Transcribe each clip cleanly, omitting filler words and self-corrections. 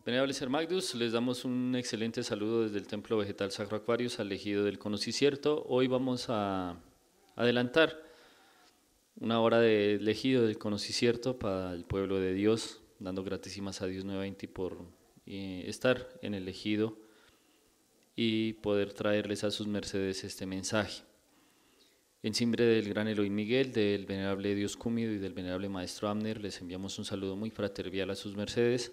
Venerables Hermagdus, les damos un excelente saludo desde el Templo Vegetal Sacro Aquarius al ejido del Conocicierto. Hoy vamos a adelantar una hora del ejido del Conocicierto para el pueblo de Dios, dando gratísimas a Dios nuevamente por estar en el ejido y poder traerles a sus mercedes este mensaje. En nombre del gran Elohim Miguel, del venerable Dios Cúmido y del venerable Maestro Abner, les enviamos un saludo muy fraternal a sus mercedes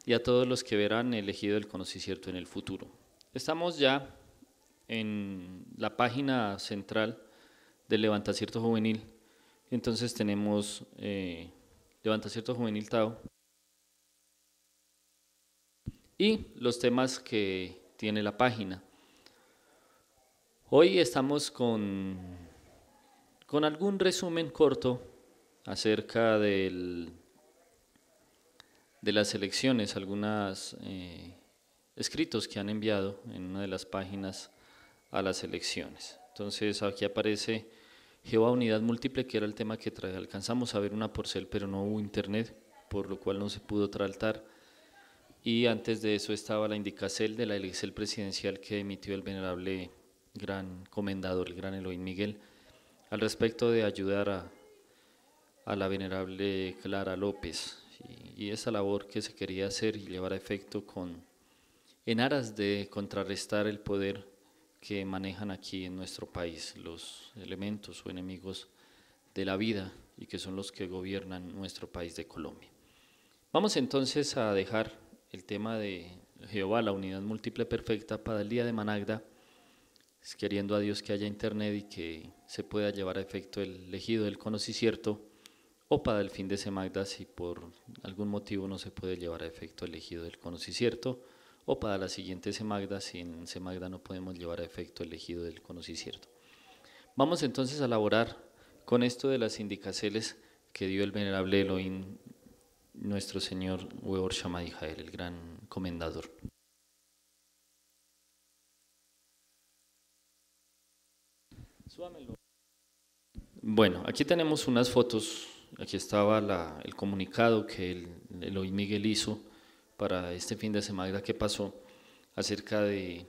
y a todos los que verán el ejido del Conocicierto en el futuro. Estamos ya en la página central del Levantacierto Juvenil, entonces tenemos Levantacierto Juvenil Tao y los temas que tiene la página. Hoy estamos con algún resumen corto acerca de las elecciones, algunos escritos que han enviado en una de las páginas a las elecciones. Entonces aquí aparece Jehová Unidad Múltiple, que era el tema que alcanzamos a ver una porcel, pero no hubo internet, por lo cual no se pudo tratar. Y antes de eso estaba la indicacel de la elección presidencial que emitió el venerable gran comendador, el gran Elohim Miguel, al respecto de ayudar a la venerable Clara López y esa labor que se quería hacer y llevar a efecto en aras de contrarrestar el poder que manejan aquí en nuestro país, los elementos o enemigos de la vida y que son los que gobiernan nuestro país de Colombia. Vamos entonces a dejar el tema de Jehová, la unidad múltiple perfecta, para el día de Managda, queriendo a Dios que haya internet y que se pueda llevar a efecto el ejido del Conocicierto, o para el fin de Semagda si por algún motivo no se puede llevar a efecto el ejido del Conocicierto, o para la siguiente Semagda si en Semagda no podemos llevar a efecto el ejido del Conocicierto. Vamos entonces a elaborar con esto de las indicaceles que dio el venerable Elohim, nuestro señor Weor Shammai Jael, el gran comendador. Bueno, aquí tenemos unas fotos. Aquí estaba el comunicado que el Elohim Miguel hizo para este fin de semana que pasó acerca de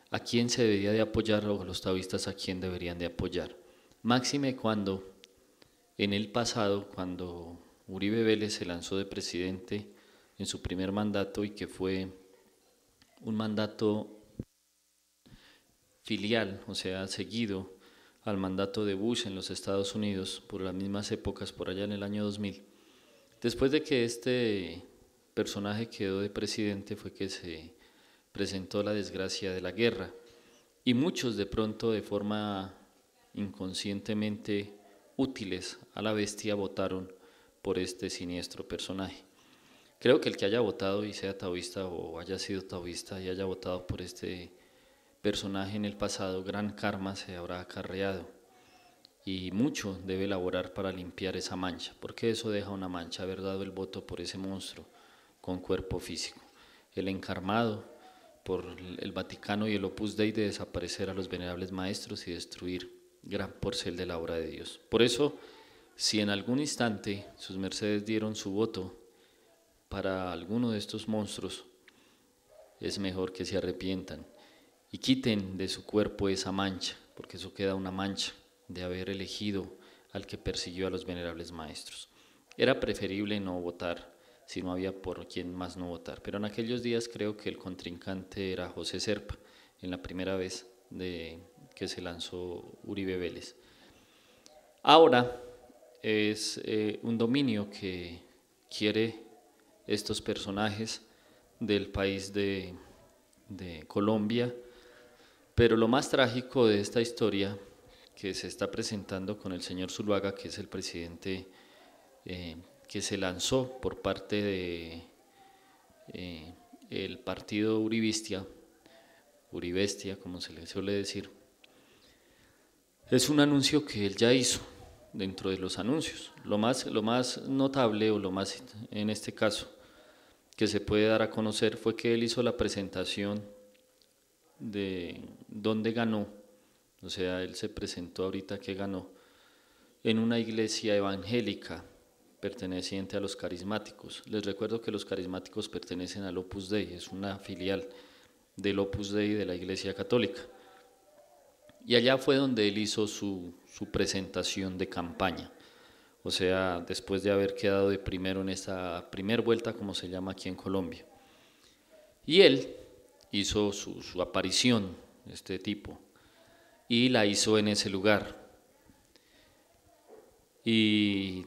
a quién se debería de apoyar o los taoístas a quién deberían de apoyar. Máxime cuando en el pasado, cuando Uribe Vélez se lanzó de presidente en su primer mandato y que fue un mandato filial, o sea, seguido al mandato de Bush en los Estados Unidos por las mismas épocas, por allá en el año 2000. Después de que este personaje quedó de presidente fue que se presentó la desgracia de la guerra y muchos de pronto de forma inconscientemente útiles a la bestia votaron por este siniestro personaje. Creo que el que haya votado y sea taoísta o haya sido taoísta y haya votado por este personaje en el pasado, gran karma se habrá acarreado y mucho debe elaborar para limpiar esa mancha, porque eso deja una mancha, haber dado el voto por ese monstruo con cuerpo físico, el encarmado por el Vaticano y el Opus Dei de desaparecer a los venerables maestros y destruir gran porcel de la obra de Dios. Por eso, si en algún instante sus mercedes dieron su voto para alguno de estos monstruos, es mejor que se arrepientan y quiten de su cuerpo esa mancha, porque eso queda una mancha de haber elegido al que persiguió a los venerables maestros. Era preferible no votar si no había por quién más no votar, pero en aquellos días creo que el contrincante era José Serpa, en la primera vez que se lanzó Uribe Vélez. Ahora es un dominio que quiere estos personajes del país de Colombia, pero lo más trágico de esta historia que se está presentando con el señor Zuluaga, que es el presidente que se lanzó por parte de el partido Uribestia, como se le suele decir, es un anuncio que él ya hizo dentro de los anuncios. Lo más notable o lo más en este caso que se puede dar a conocer fue que él hizo la presentación de dónde ganó, o sea, él se presentó ahorita que ganó en una iglesia evangélica, perteneciente a los carismáticos. Les recuerdo que los carismáticos pertenecen al Opus Dei, es una filial del Opus Dei de la Iglesia Católica. Y allá fue donde él hizo su presentación de campaña, o sea, después de haber quedado de primero en esta primer vuelta, como se llama aquí en Colombia. Y él hizo su aparición, este tipo, y la hizo en ese lugar. Y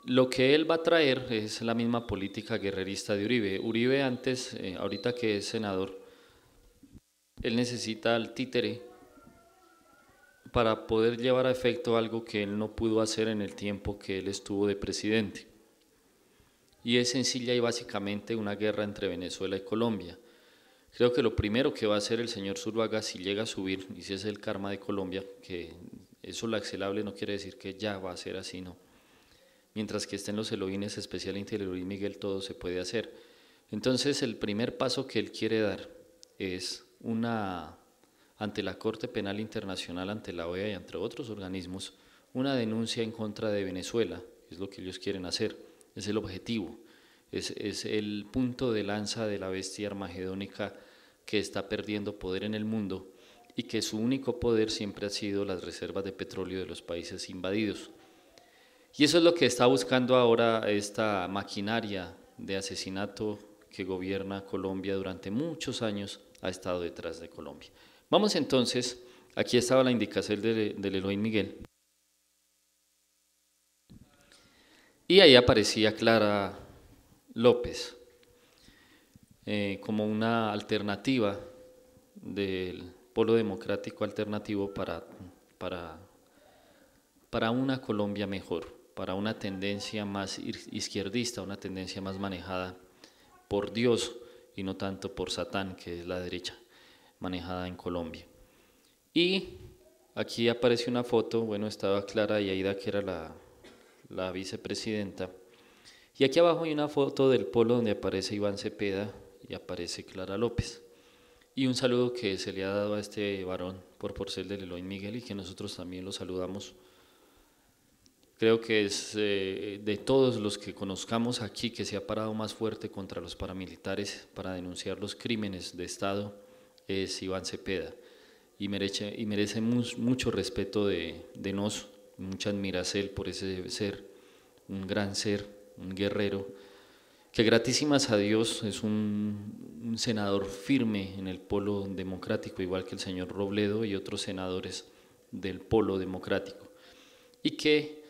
lo que él va a traer es la misma política guerrerista de Uribe. Uribe antes, ahorita que es senador, él necesita al títere para poder llevar a efecto algo que él no pudo hacer en el tiempo que él estuvo de presidente. Y es sencilla y básicamente una guerra entre Venezuela y Colombia. Creo que lo primero que va a hacer el señor Zuluaga, si llega a subir, y si es el karma de Colombia, que eso laxelable no quiere decir que ya va a ser así, no. Mientras que estén los Elohines, especialmente el Luis Miguel, todo se puede hacer. Entonces el primer paso que él quiere dar es ante la Corte Penal Internacional, ante la OEA y entre otros organismos, una denuncia en contra de Venezuela, es lo que ellos quieren hacer, es el objetivo, es el punto de lanza de la bestia armagedónica que está perdiendo poder en el mundo y que su único poder siempre ha sido las reservas de petróleo de los países invadidos. Y eso es lo que está buscando ahora esta maquinaria de asesinato que gobierna Colombia durante muchos años, ha estado detrás de Colombia. Vamos entonces, aquí estaba la indicación del Elohim Miguel, y ahí aparecía Clara López como una alternativa del polo democrático alternativo para una Colombia mejor, para una tendencia más izquierdista, una tendencia más manejada por Dios y no tanto por Satán, que es la derecha manejada en Colombia. Y aquí aparece una foto, bueno, estaba Clara Yaida, que era la vicepresidenta, y aquí abajo hay una foto del polo donde aparece Iván Cepeda y aparece Clara López. Y un saludo que se le ha dado a este varón por ser del Elohim Miguel y que nosotros también lo saludamos. Creo que es de todos los que conozcamos aquí que se ha parado más fuerte contra los paramilitares para denunciar los crímenes de Estado, es Iván Cepeda, y merece mucho respeto de nos, mucha admiración por ese ser, un gran ser, un guerrero, que gratísimas a Dios es un senador firme en el polo democrático, igual que el señor Robledo y otros senadores del polo democrático, y que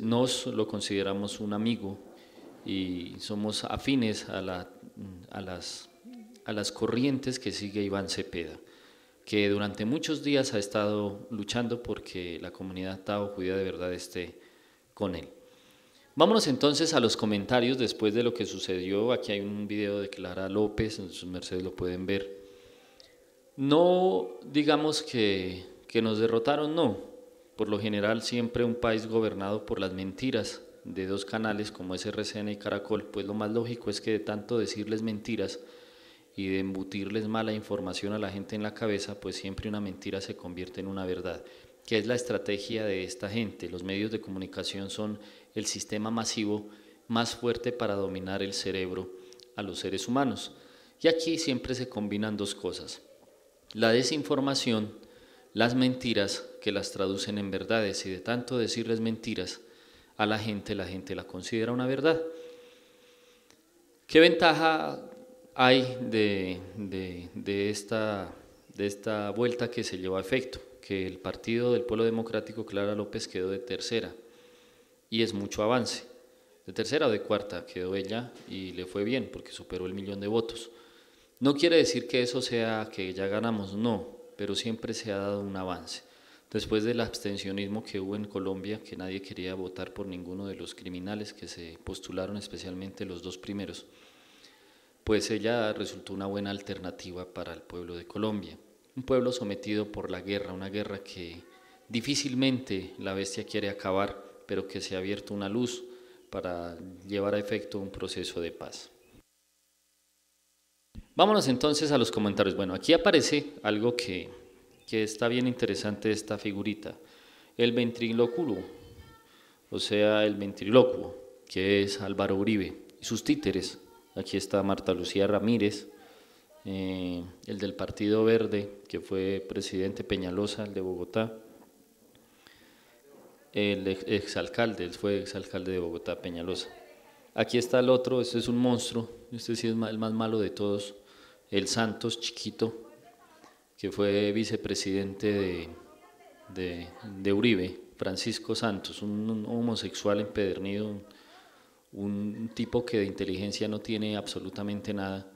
nos lo consideramos un amigo y somos afines a las corrientes que sigue Iván Cepeda, que durante muchos días ha estado luchando porque la comunidad Tao judía de verdad esté con él. Vámonos entonces a los comentarios después de lo que sucedió. Aquí hay un video de Clara López, sus mercedes lo pueden ver. No digamos que nos derrotaron, no. Por lo general siempre un país gobernado por las mentiras de dos canales como es RCN y Caracol, pues lo más lógico es que de tanto decirles mentiras y de embutirles mala información a la gente en la cabeza, pues siempre una mentira se convierte en una verdad, que es la estrategia de esta gente. Los medios de comunicación son el sistema masivo más fuerte para dominar el cerebro a los seres humanos. Y aquí siempre se combinan dos cosas: la desinformación, las mentiras que las traducen en verdades, y de tanto decirles mentiras a la gente la considera una verdad. ¿Qué ventaja hay de esta vuelta que se llevó a efecto? Que el partido del Pueblo Democrático, Clara López, quedó de tercera, y es mucho avance. De tercera o de cuarta quedó ella y le fue bien porque superó el 1.000.000 de votos. No quiere decir que eso sea que ya ganamos, no, pero siempre se ha dado un avance. Después del abstencionismo que hubo en Colombia, que nadie quería votar por ninguno de los criminales que se postularon, especialmente los dos primeros, pues ella resultó una buena alternativa para el pueblo de Colombia. Un pueblo sometido por la guerra, una guerra que difícilmente la bestia quiere acabar, pero que se ha abierto una luz para llevar a efecto un proceso de paz. Vámonos entonces a los comentarios. Bueno, aquí aparece algo que está bien interesante, esta figurita, el ventrílocuo, o sea, el ventrílocuo. que es Álvaro Uribe, y sus títeres. Aquí está Marta Lucía Ramírez, el del Partido Verde, que fue presidente Peñalosa, el de Bogotá, el exalcalde, él fue exalcalde de Bogotá, Peñalosa. Aquí está el otro, este es un monstruo, este sí es el más malo de todos, el Santos chiquito, que fue vicepresidente de Uribe, Francisco Santos, un homosexual empedernido, un tipo que de inteligencia no tiene absolutamente nada,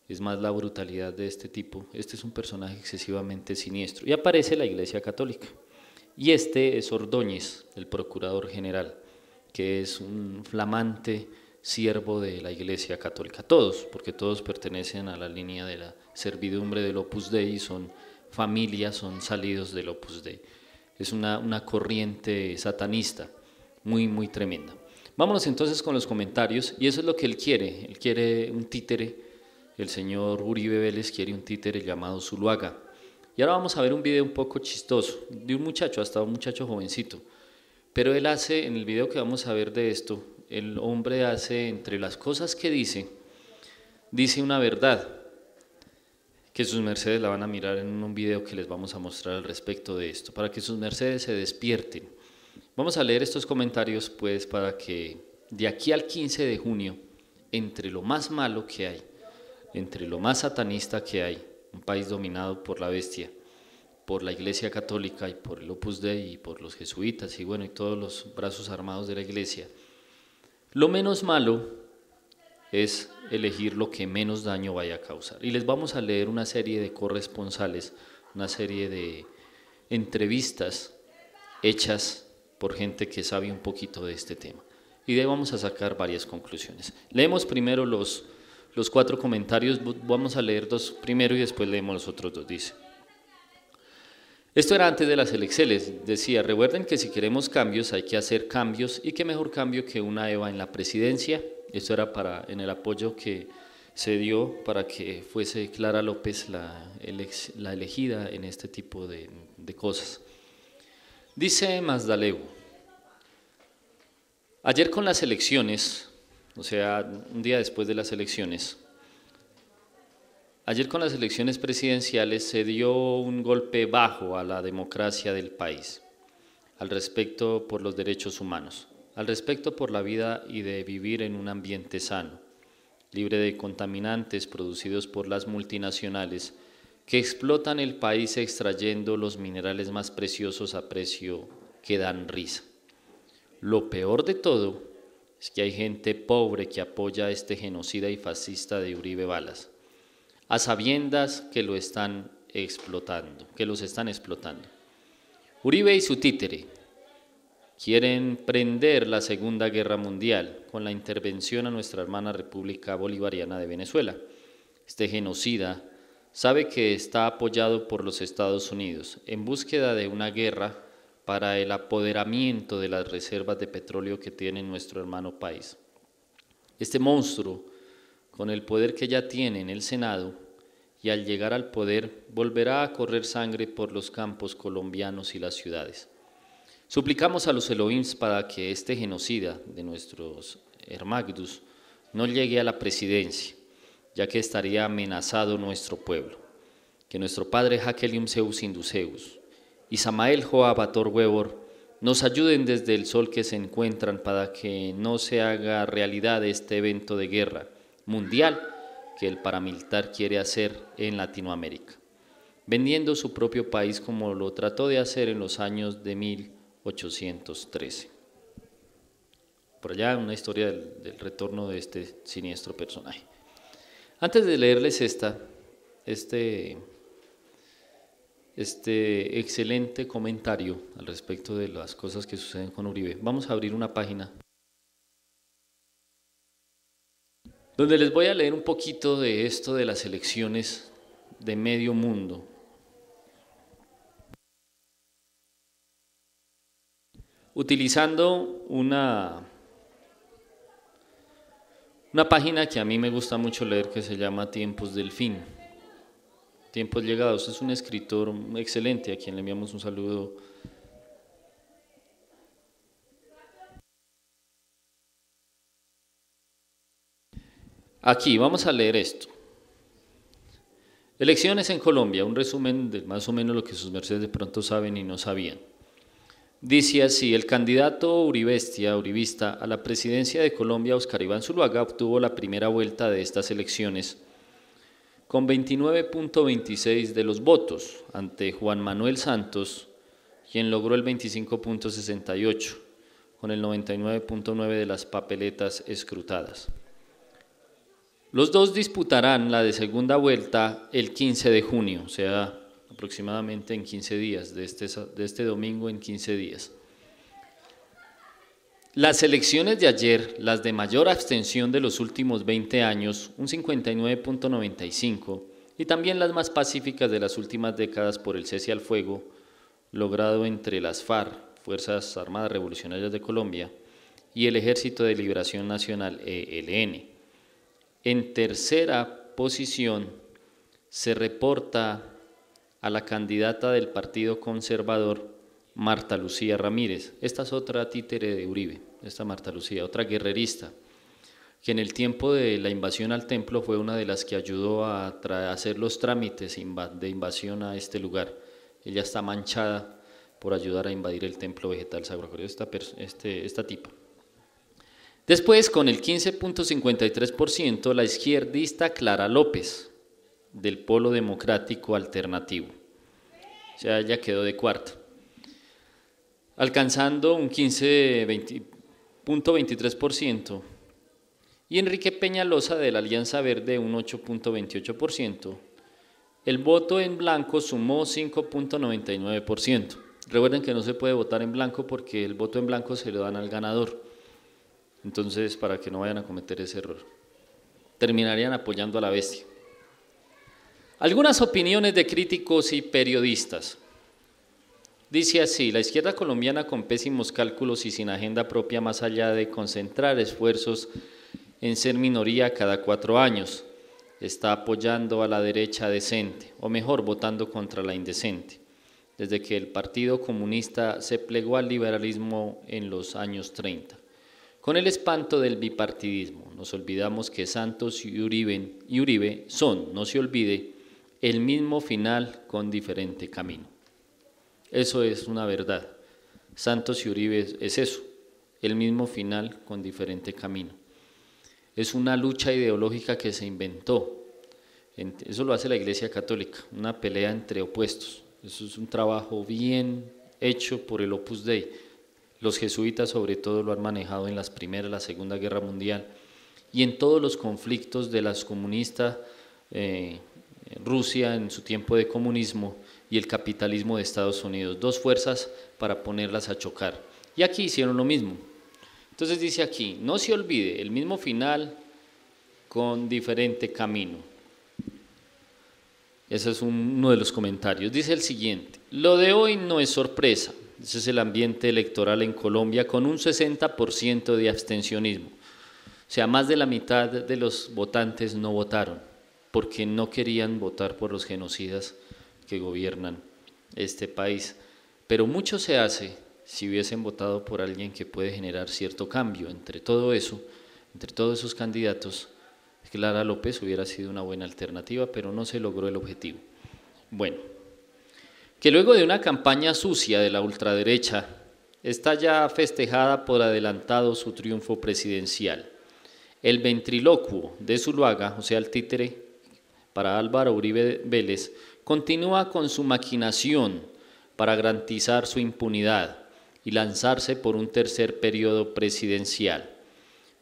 es más la brutalidad de este tipo. Este es un personaje excesivamente siniestro. Y aparece la Iglesia Católica. Y este es Ordóñez, el Procurador General, que es un flamante siervo de la Iglesia Católica. Todos, porque todos pertenecen a la línea de la servidumbre del Opus Dei, son familias, son salidos del Opus Dei. Es una corriente satanista muy, muy tremenda. Vámonos entonces con los comentarios, y eso es lo que él quiere un títere, el señor Uribe Vélez quiere un títere llamado Zuluaga. Y ahora vamos a ver un video un poco chistoso, de un muchacho, hasta un muchacho jovencito, pero él hace, en el video que vamos a ver de esto, el hombre hace, entre las cosas que dice una verdad, que sus mercedes la van a mirar en un video que les vamos a mostrar al respecto de esto, para que sus mercedes se despierten. Vamos a leer estos comentarios pues para que de aquí al 15 de junio, entre lo más malo que hay, entre lo más satanista que hay, un país dominado por la bestia, por la Iglesia Católica y por el Opus Dei y por los jesuitas y bueno, y todos los brazos armados de la Iglesia, lo menos malo es elegir lo que menos daño vaya a causar. Y les vamos a leer una serie de corresponsales, una serie de entrevistas hechas por gente que sabe un poquito de este tema. Y de ahí vamos a sacar varias conclusiones. Leemos primero los 4 comentarios, vamos a leer 2 primero y después leemos los otros 2, dice. Esto era antes de las elecciones, decía, recuerden que si queremos cambios hay que hacer cambios y qué mejor cambio que una Eva en la presidencia. Esto era en el apoyo que se dio para que fuese Clara López la elegida en este tipo de cosas. Dice Mazdaleu, ayer con las elecciones, o sea, un día después de las elecciones, ayer con las elecciones presidenciales se dio un golpe bajo a la democracia del país, al respecto por los derechos humanos, al respecto por la vida y de vivir en un ambiente sano, libre de contaminantes producidos por las multinacionales que explotan el país extrayendo los minerales más preciosos a precio que dan risa. Lo peor de todo es que hay gente pobre que apoya a este genocida y fascista de Uribe Balas, a sabiendas que los están explotando. Uribe y su títere quieren prender la Segunda Guerra Mundial con la intervención a nuestra hermana República Bolivariana de Venezuela. Este genocida sabe que está apoyado por los Estados Unidos en búsqueda de una guerra para el apoderamiento de las reservas de petróleo que tiene nuestro hermano país. Este monstruo, con el poder que ya tiene en el Senado, y al llegar al poder volverá a correr sangre por los campos colombianos y las ciudades. Suplicamos a los Elohims para que este genocida de nuestros Hermagdus no llegue a la presidencia, ya que estaría amenazado nuestro pueblo. Que nuestro padre Hakelium Zeus Induceus y Samael Joabator Webor nos ayuden desde el sol que se encuentran para que no se haga realidad este evento de guerra mundial que el paramilitar quiere hacer en Latinoamérica, vendiendo su propio país como lo trató de hacer en los años de 1813. Por allá una historia del retorno de este siniestro personaje. Antes de leerles este excelente comentario al respecto de las cosas que suceden con Uribe, vamos a abrir una página donde les voy a leer un poquito de esto de las elecciones de medio mundo. Utilizando una página que a mí me gusta mucho leer que se llama Tiempos del Fin. Tiempos Llegados, es un escritor excelente a quien le enviamos un saludo. Aquí vamos a leer esto. Elecciones en Colombia, un resumen de más o menos lo que sus mercedes de pronto saben y no sabían. Dice así: el candidato uribista a la presidencia de Colombia, Óscar Iván Zuluaga, obtuvo la primera vuelta de estas elecciones con 29.26 de los votos ante Juan Manuel Santos, quien logró el 25.68, con el 99.9 de las papeletas escrutadas. Los dos disputarán la de segunda vuelta el 15 de junio, o sea, aproximadamente en 15 días, de este domingo en 15 días. Las elecciones de ayer, las de mayor abstención de los últimos 20 años, un 59.95, y también las más pacíficas de las últimas décadas por el cese al fuego, logrado entre las FARC, Fuerzas Armadas Revolucionarias de Colombia, y el Ejército de Liberación Nacional, ELN. En tercera posición se reporta a la candidata del Partido Conservador, Marta Lucía Ramírez. Esta es otra títere de Uribe, esta Marta Lucía, otra guerrerista, que en el tiempo de la invasión al templo fue una de las que ayudó a hacer los trámites de invasión a este lugar. Ella está manchada por ayudar a invadir el templo vegetal Sagrado, esta tipa. Después, con el 15.53%, la izquierdista Clara López, del Polo Democrático Alternativo. O sea, ella quedó de cuarta, alcanzando un 15.23%, y Enrique Peñalosa, de la Alianza Verde, un 8.28%. El voto en blanco sumó 5.99%. Recuerden que no se puede votar en blanco porque el voto en blanco se lo dan al ganador. Entonces, para que no vayan a cometer ese error, terminarían apoyando a la bestia. Algunas opiniones de críticos y periodistas. Dice así: la izquierda colombiana, con pésimos cálculos y sin agenda propia más allá de concentrar esfuerzos en ser minoría cada 4 años, está apoyando a la derecha decente, o mejor, votando contra la indecente, desde que el Partido Comunista se plegó al liberalismo en los años 30. Con el espanto del bipartidismo, nos olvidamos que Santos y Uribe son, no se olvide, el mismo final con diferente camino. Eso es una verdad. Santos y Uribe es eso, el mismo final con diferente camino. Es una lucha ideológica que se inventó. Eso lo hace la Iglesia Católica, una pelea entre opuestos. Eso es un trabajo bien hecho por el Opus Dei. Los jesuitas sobre todo lo han manejado en las Primera y la Segunda Guerra Mundial y en todos los conflictos de las comunistas, Rusia en su tiempo de comunismo y el capitalismo de Estados Unidos. Dos fuerzas para ponerlas a chocar. Y aquí hicieron lo mismo. Entonces dice aquí: no se olvide, el mismo final con diferente camino. Ese es uno de los comentarios. Dice el siguiente: lo de hoy no es sorpresa. Ese es el ambiente electoral en Colombia, con un 60% de abstencionismo. O sea, más de la mitad de los votantes no votaron, porque no querían votar por los genocidas que gobiernan este país. Pero mucho se hace si hubiesen votado por alguien que puede generar cierto cambio. Entre todo eso, entre todos esos candidatos, Clara López hubiera sido una buena alternativa, pero no se logró el objetivo. Bueno, que luego de una campaña sucia de la ultraderecha, está ya festejada por adelantado su triunfo presidencial. El ventriloquio de Zuluaga, o sea, el títere para Álvaro Uribe Vélez, continúa con su maquinación para garantizar su impunidad y lanzarse por un tercer periodo presidencial.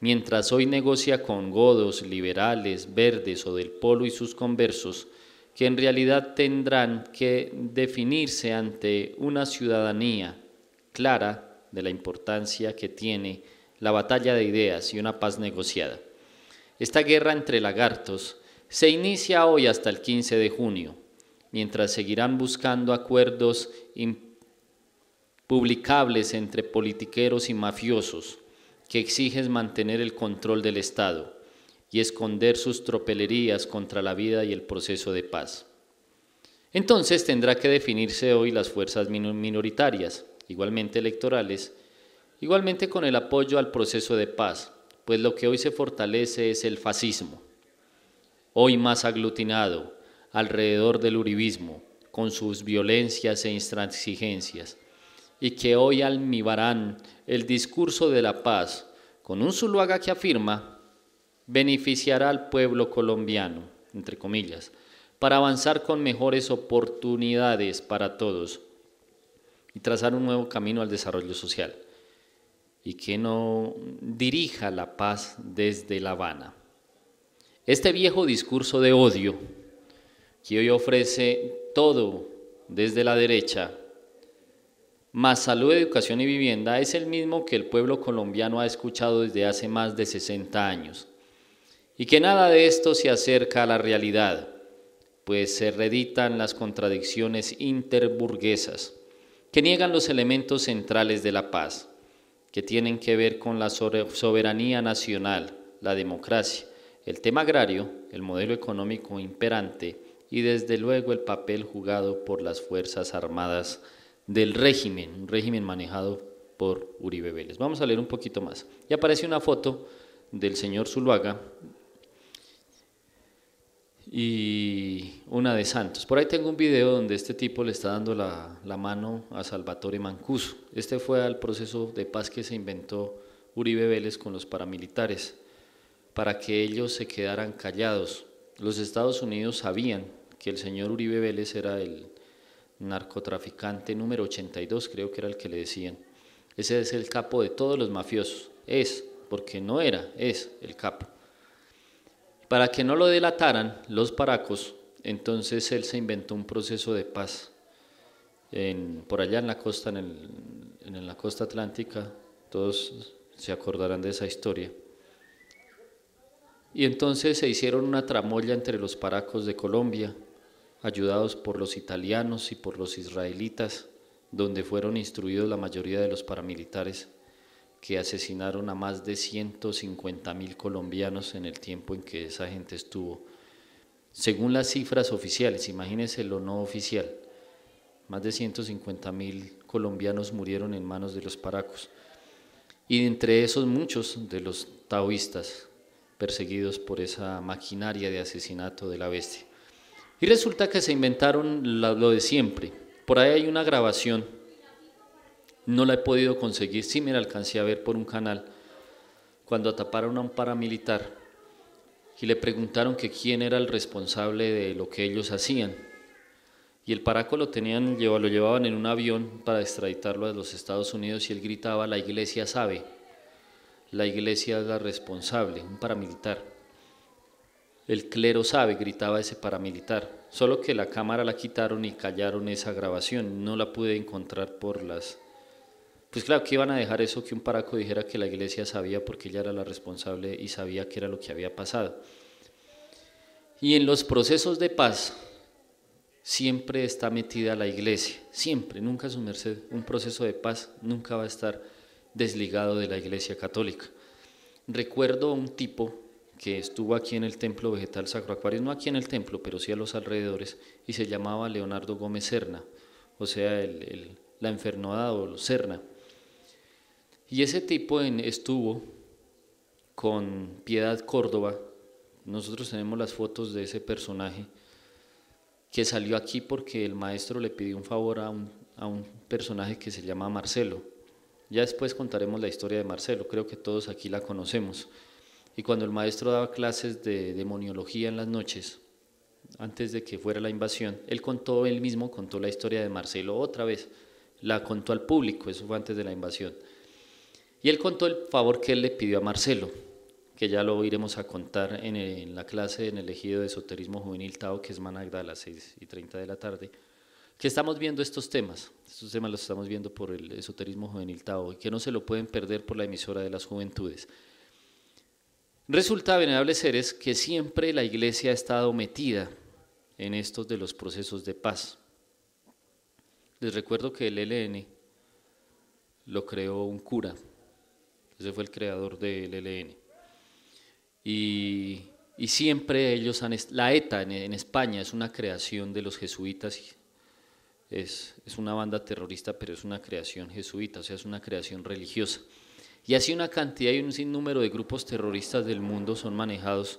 Mientras hoy negocia con godos, liberales, verdes o del Polo y sus conversos, que en realidad tendrán que definirse ante una ciudadanía clara de la importancia que tiene la batalla de ideas y una paz negociada. Esta guerra entre lagartos se inicia hoy hasta el 15 de junio, mientras seguirán buscando acuerdos impublicables entre politiqueros y mafiosos que exigen mantener el control del Estado y esconder sus tropelerías contra la vida y el proceso de paz. Entonces tendrá que definirse hoy las fuerzas minoritarias, igualmente electorales, igualmente con el apoyo al proceso de paz, pues lo que hoy se fortalece es el fascismo, hoy más aglutinado alrededor del uribismo, con sus violencias e intransigencias, y que hoy almibarán el discurso de la paz con un Zuluaga que afirma beneficiará al pueblo colombiano, entre comillas, para avanzar con mejores oportunidades para todos y trazar un nuevo camino al desarrollo social, y que no dirija la paz desde La Habana. Este viejo discurso de odio que hoy ofrece todo desde la derecha, más salud, educación y vivienda, es el mismo que el pueblo colombiano ha escuchado desde hace más de 60 años, y que nada de esto se acerca a la realidad, pues se reeditan las contradicciones interburguesas, que niegan los elementos centrales de la paz, que tienen que ver con la soberanía nacional, la democracia, el tema agrario, el modelo económico imperante y desde luego el papel jugado por las Fuerzas Armadas del régimen, un régimen manejado por Uribe Vélez. Vamos a leer un poquito más. Y aparece una foto del señor Zuluaga y una de Santos. Por ahí tengo un video donde este tipo le está dando la mano a Salvatore Mancuso. Este fue al proceso de paz que se inventó Uribe Vélez con los paramilitares, para que ellos se quedaran callados. Los Estados Unidos sabían que el señor Uribe Vélez era el narcotraficante número 82, creo que era el que le decían. Ese es el capo de todos los mafiosos. Es, porque no era, es el capo. Para que no lo delataran los paracos, entonces él se inventó un proceso de paz por allá en la costa, en la costa atlántica. Todos se acordarán de esa historia. Y entonces se hicieron una tramoya entre los paracos de Colombia, ayudados por los italianos y por los israelitas, donde fueron instruidos la mayoría de los paramilitares, que asesinaron a más de 150.000 colombianos en el tiempo en que esa gente estuvo. Según las cifras oficiales, imagínense lo no oficial, más de 150.000 colombianos murieron en manos de los paracos, y entre esos muchos de los taoístas, perseguidos por esa maquinaria de asesinato de la bestia. Y resulta que se inventaron lo de siempre. Por ahí hay una grabación, no la he podido conseguir, sí me la alcancé a ver por un canal, cuando ataparon a un paramilitar y le preguntaron que quién era el responsable de lo que ellos hacían. Y el paraco lo llevaban en un avión para extraditarlo a los Estados Unidos, y él gritaba: la iglesia sabe, la iglesia es la responsable, un paramilitar. El clero sabe, gritaba ese paramilitar, solo que la cámara la quitaron y callaron esa grabación, no la pude encontrar por las... Pues claro, que iban a dejar eso, que un paraco dijera que la iglesia sabía, porque ella era la responsable y sabía qué era lo que había pasado. Y en los procesos de paz siempre está metida la iglesia, siempre, nunca, su merced, un proceso de paz nunca va a estar desligado de la Iglesia Católica. Recuerdo un tipo que estuvo aquí en el Templo Vegetal Sacro Acuario, no aquí en el templo, pero sí a los alrededores, y se llamaba Leonardo Gómez Serna, o sea, la enfermedad o Serna. Y ese tipo estuvo con Piedad Córdoba. Nosotros tenemos las fotos de ese personaje que salió aquí porque el maestro le pidió un favor a un personaje que se llama Marcelo. Ya después contaremos la historia de Marcelo, creo que todos aquí la conocemos. Y cuando el maestro daba clases de demoniología en las noches, antes de que fuera la invasión, él mismo contó la historia de Marcelo otra vez, la contó al público, eso fue antes de la invasión. Y él contó el favor que él le pidió a Marcelo, que ya lo iremos a contar en la clase en el Ejido de Esoterismo Juvenil Tao, que es Managda a las 6:30 de la tarde, que estamos viendo estos temas los estamos viendo por el Esoterismo Juvenil Tao, y que no se lo pueden perder por la emisora de las juventudes. Resulta, venerables seres, que siempre la iglesia ha estado metida en estos de los procesos de paz. Les recuerdo que el ELN lo creó un cura, ese fue el creador del ELN. Y siempre ellos la ETA en España es una creación de los jesuitas, es una banda terrorista, pero es una creación jesuita, o sea, es una creación religiosa. Y así una cantidad y un sinnúmero de grupos terroristas del mundo son manejados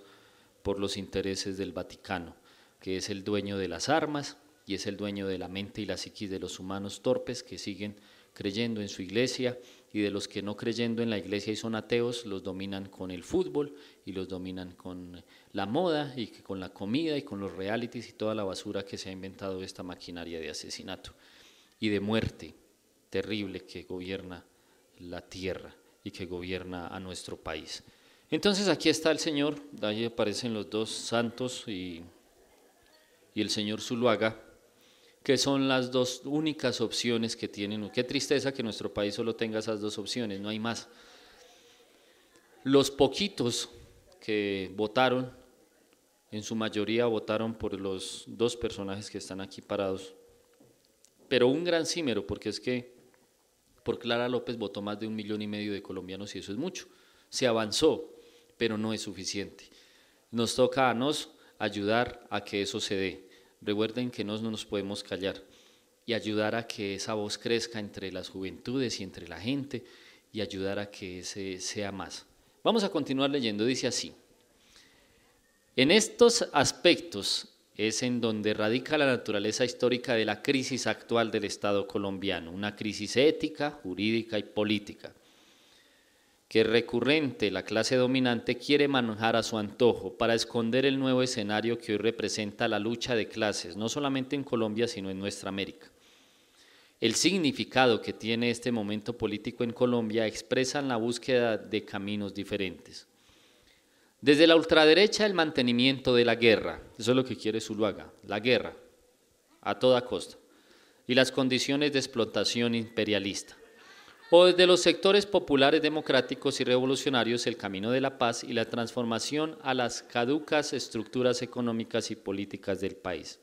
por los intereses del Vaticano, que es el dueño de las armas y es el dueño de la mente y la psiquis de los humanos torpes que siguen creyendo en su iglesia, y de los que no creyendo en la iglesia y son ateos, los dominan con el fútbol y los dominan con la moda y con la comida y con los realities y toda la basura que se ha inventado esta maquinaria de asesinato y de muerte terrible que gobierna la tierra y que gobierna a nuestro país. Entonces aquí está el Señor, ahí aparecen los dos santos y el señor Zuluaga, que son las dos únicas opciones que tienen. Qué tristeza que nuestro país solo tenga esas dos opciones, no hay más. Los poquitos que votaron, en su mayoría votaron por los dos personajes que están aquí parados, pero un gran címero, porque es que por Clara López votó más de 1,5 millones de colombianos y eso es mucho. Se avanzó, pero no es suficiente. Nos toca a nos ayudar a que eso se dé. Recuerden que no nos podemos callar y ayudar a que esa voz crezca entre las juventudes y entre la gente y ayudar a que ese sea más. Vamos a continuar leyendo, dice así. En estos aspectos es en donde radica la naturaleza histórica de la crisis actual del Estado colombiano, una crisis ética, jurídica y política, que recurrente la clase dominante quiere manejar a su antojo para esconder el nuevo escenario que hoy representa la lucha de clases, no solamente en Colombia, sino en nuestra América. El significado que tiene este momento político en Colombia expresa la búsqueda de caminos diferentes. Desde la ultraderecha, el mantenimiento de la guerra, eso es lo que quiere Zuluaga, la guerra, a toda costa, y las condiciones de explotación imperialista. O desde los sectores populares democráticos y revolucionarios, el camino de la paz y la transformación a las caducas estructuras económicas y políticas del país.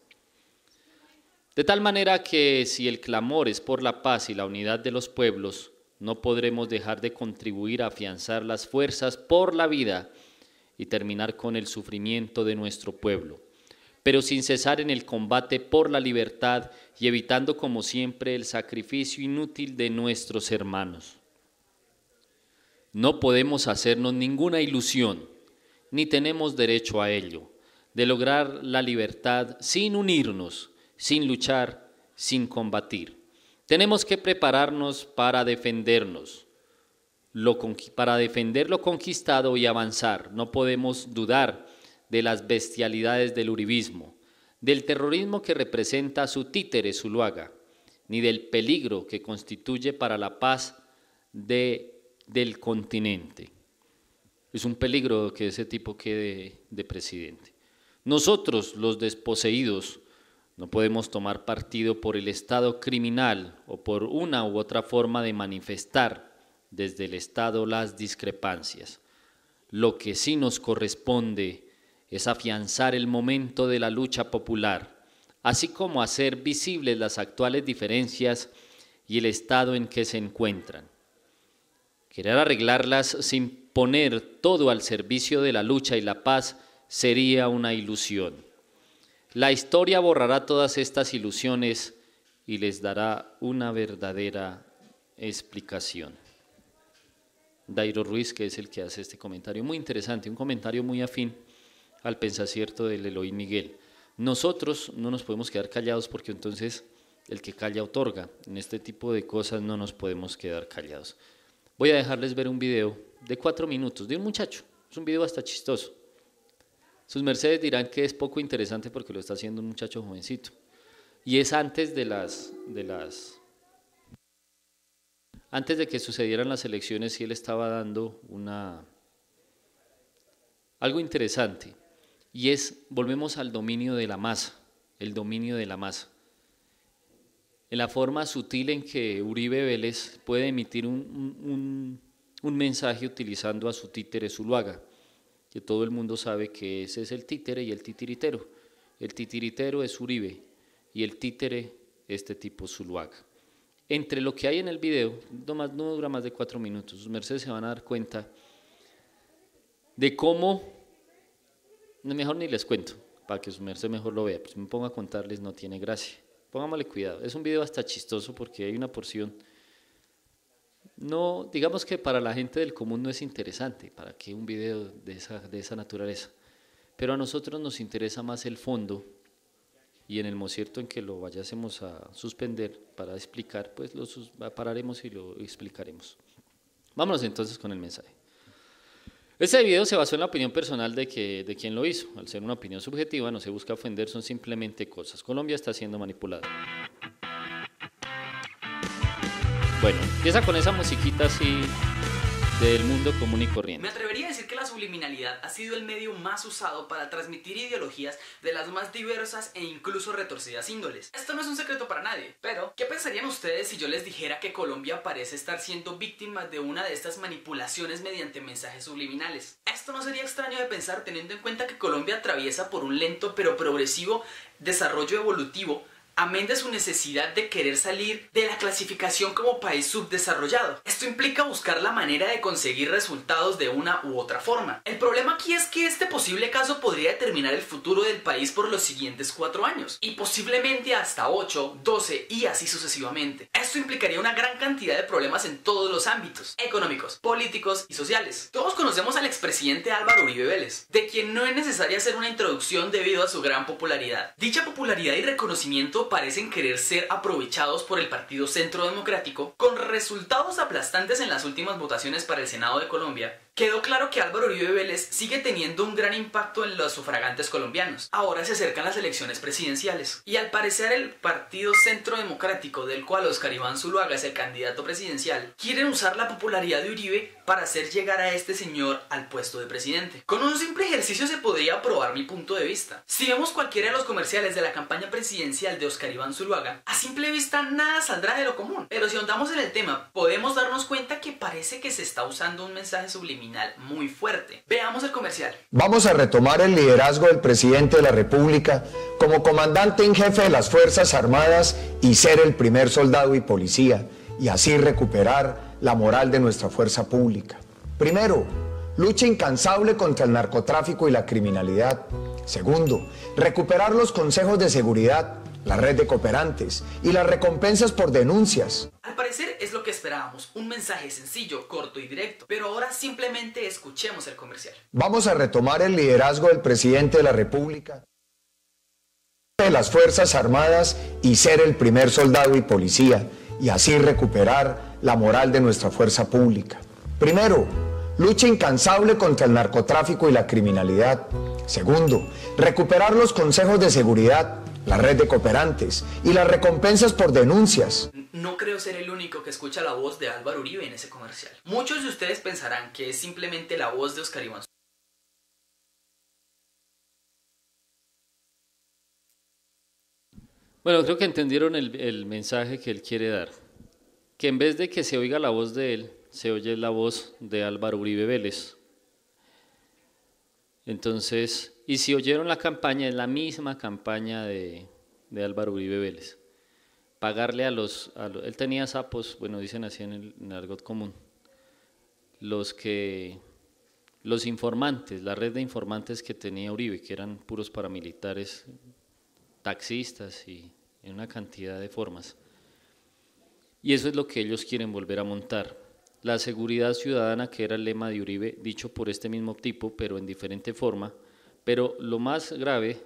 De tal manera que si el clamor es por la paz y la unidad de los pueblos, no podremos dejar de contribuir a afianzar las fuerzas por la vida y terminar con el sufrimiento de nuestro pueblo, pero sin cesar en el combate por la libertad y evitando como siempre el sacrificio inútil de nuestros hermanos. No podemos hacernos ninguna ilusión, ni tenemos derecho a ello, de lograr la libertad sin unirnos, sin luchar, sin combatir. Tenemos que prepararnos para defendernos, para defender lo conquistado y avanzar. No podemos dudar de las bestialidades del uribismo, del terrorismo que representa su títere Zuluaga, ni del peligro que constituye para la paz del continente. Es un peligro que ese tipo quede de presidente. Nosotros, los desposeídos, no podemos tomar partido por el Estado criminal o por una u otra forma de manifestar desde el Estado las discrepancias. Lo que sí nos corresponde es afianzar el momento de la lucha popular, así como hacer visibles las actuales diferencias y el estado en que se encuentran. Querer arreglarlas sin poner todo al servicio de la lucha y la paz sería una ilusión. La historia borrará todas estas ilusiones y les dará una verdadera explicación. Dairo Ruiz, que es el que hace este comentario, muy interesante, un comentario muy afín al pensacierto del Elohim Miguel. Nosotros no nos podemos quedar callados porque entonces el que calla otorga. En este tipo de cosas no nos podemos quedar callados. Voy a dejarles ver un video de 4 minutos de un muchacho, es un video hasta chistoso. Sus mercedes dirán que es poco interesante porque lo está haciendo un muchacho jovencito. Y es antes antes de que sucedieran las elecciones y él estaba dando algo interesante. Y volvemos al dominio de la masa, el dominio de la masa. En la forma sutil en que Uribe Vélez puede emitir un mensaje utilizando a su títere Zuluaga, que todo el mundo sabe que ese es el títere y el titiritero. El titiritero es Uribe y el títere este tipo Zuluaga. Entre lo que hay en el video, no dura más de 4 minutos, sus mercedes se van a dar cuenta de cómo. Mejor ni les cuento, para que su merced mejor lo vea, pues si me pongo a contarles no tiene gracia. Pónganle cuidado, es un video hasta chistoso porque hay una porción, no, digamos que para la gente del común no es interesante, para que un video de esa naturaleza, pero a nosotros nos interesa más el fondo, y en el momento en que lo vayásemos a suspender para explicar, pues pararemos y lo explicaremos. Vámonos entonces con el mensaje. Este video se basó en la opinión personal de quien lo hizo. Al ser una opinión subjetiva, no se busca ofender, son simplemente cosas. Colombia está siendo manipulada. Bueno, empieza con esa musiquita así del mundo común y corriente. Me atrevería a decir que la subliminalidad ha sido el medio más usado para transmitir ideologías de las más diversas e incluso retorcidas índoles. Esto no es un secreto para nadie, pero ¿qué pensarían ustedes si yo les dijera que Colombia parece estar siendo víctima de una de estas manipulaciones mediante mensajes subliminales? Esto no sería extraño de pensar teniendo en cuenta que Colombia atraviesa por un lento pero progresivo desarrollo evolutivo, amén de su necesidad de querer salir de la clasificación como país subdesarrollado. Esto implica buscar la manera de conseguir resultados de una u otra forma. El problema aquí es que este posible caso podría determinar el futuro del país por los siguientes 4 años, y posiblemente hasta 8, 12 y así sucesivamente. Esto implicaría una gran cantidad de problemas en todos los ámbitos, económicos, políticos y sociales. Todos conocemos al expresidente Álvaro Uribe Vélez, de quien no es necesaria hacer una introducción debido a su gran popularidad. Dicha popularidad y reconocimiento parecen querer ser aprovechados por el Partido Centro Democrático, con resultados aplastantes en las últimas votaciones para el Senado de Colombia. Quedó claro que Álvaro Uribe Vélez sigue teniendo un gran impacto en los sufragantes colombianos. Ahora se acercan las elecciones presidenciales, y al parecer el Partido Centro Democrático, del cual Óscar Iván Zuluaga es el candidato presidencial, quieren usar la popularidad de Uribe para hacer llegar a este señor al puesto de presidente. Con un simple ejercicio se podría probar mi punto de vista. Si vemos cualquiera de los comerciales de la campaña presidencial de Óscar Iván Zuluaga, a simple vista nada saldrá de lo común. Pero si ahondamos en el tema, podemos darnos cuenta que parece que se está usando un mensaje subliminal muy fuerte. Veamos el comercial. Vamos a retomar el liderazgo del presidente de la República como comandante en jefe de las Fuerzas Armadas y ser el primer soldado y policía, y así recuperar la moral de nuestra fuerza pública. Primero, lucha incansable contra el narcotráfico y la criminalidad. Segundo, recuperar los consejos de seguridad, la red de cooperantes y las recompensas por denuncias. Al parecer es lo que esperábamos, un mensaje sencillo, corto y directo, pero ahora simplemente escuchemos el comercial. Vamos a retomar el liderazgo del presidente de la República, de las Fuerzas Armadas y ser el primer soldado y policía, y así recuperar la moral de nuestra fuerza pública. Primero, lucha incansable contra el narcotráfico y la criminalidad. Segundo, recuperar los consejos de seguridad, la red de cooperantes y las recompensas por denuncias. No creo ser el único que escucha la voz de Álvaro Uribe en ese comercial. Muchos de ustedes pensarán que es simplemente la voz de Óscar Iván. Bueno, creo que entendieron el mensaje que él quiere dar. Que en vez de que se oiga la voz de él, se oye la voz de Álvaro Uribe Vélez. Entonces, y si oyeron la campaña, es la misma campaña de Álvaro Uribe Vélez. Pagarle él tenía sapos, bueno, dicen así en el argot común, los informantes, la red de informantes que tenía Uribe, que eran puros paramilitares, taxistas y en una cantidad de formas. Y eso es lo que ellos quieren volver a montar. La seguridad ciudadana, que era el lema de Uribe, dicho por este mismo tipo, pero en diferente forma. Pero lo más grave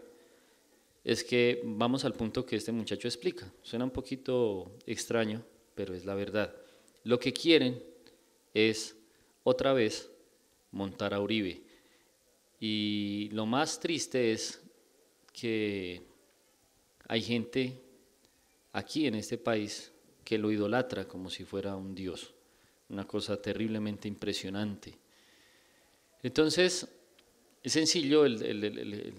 es que vamos al punto que este muchacho explica. Suena un poquito extraño, pero es la verdad. Lo que quieren es, otra vez, montar a Uribe. Y lo más triste es que hay gente aquí en este país que lo idolatra como si fuera un dios. Una cosa terriblemente impresionante. Entonces, es sencillo el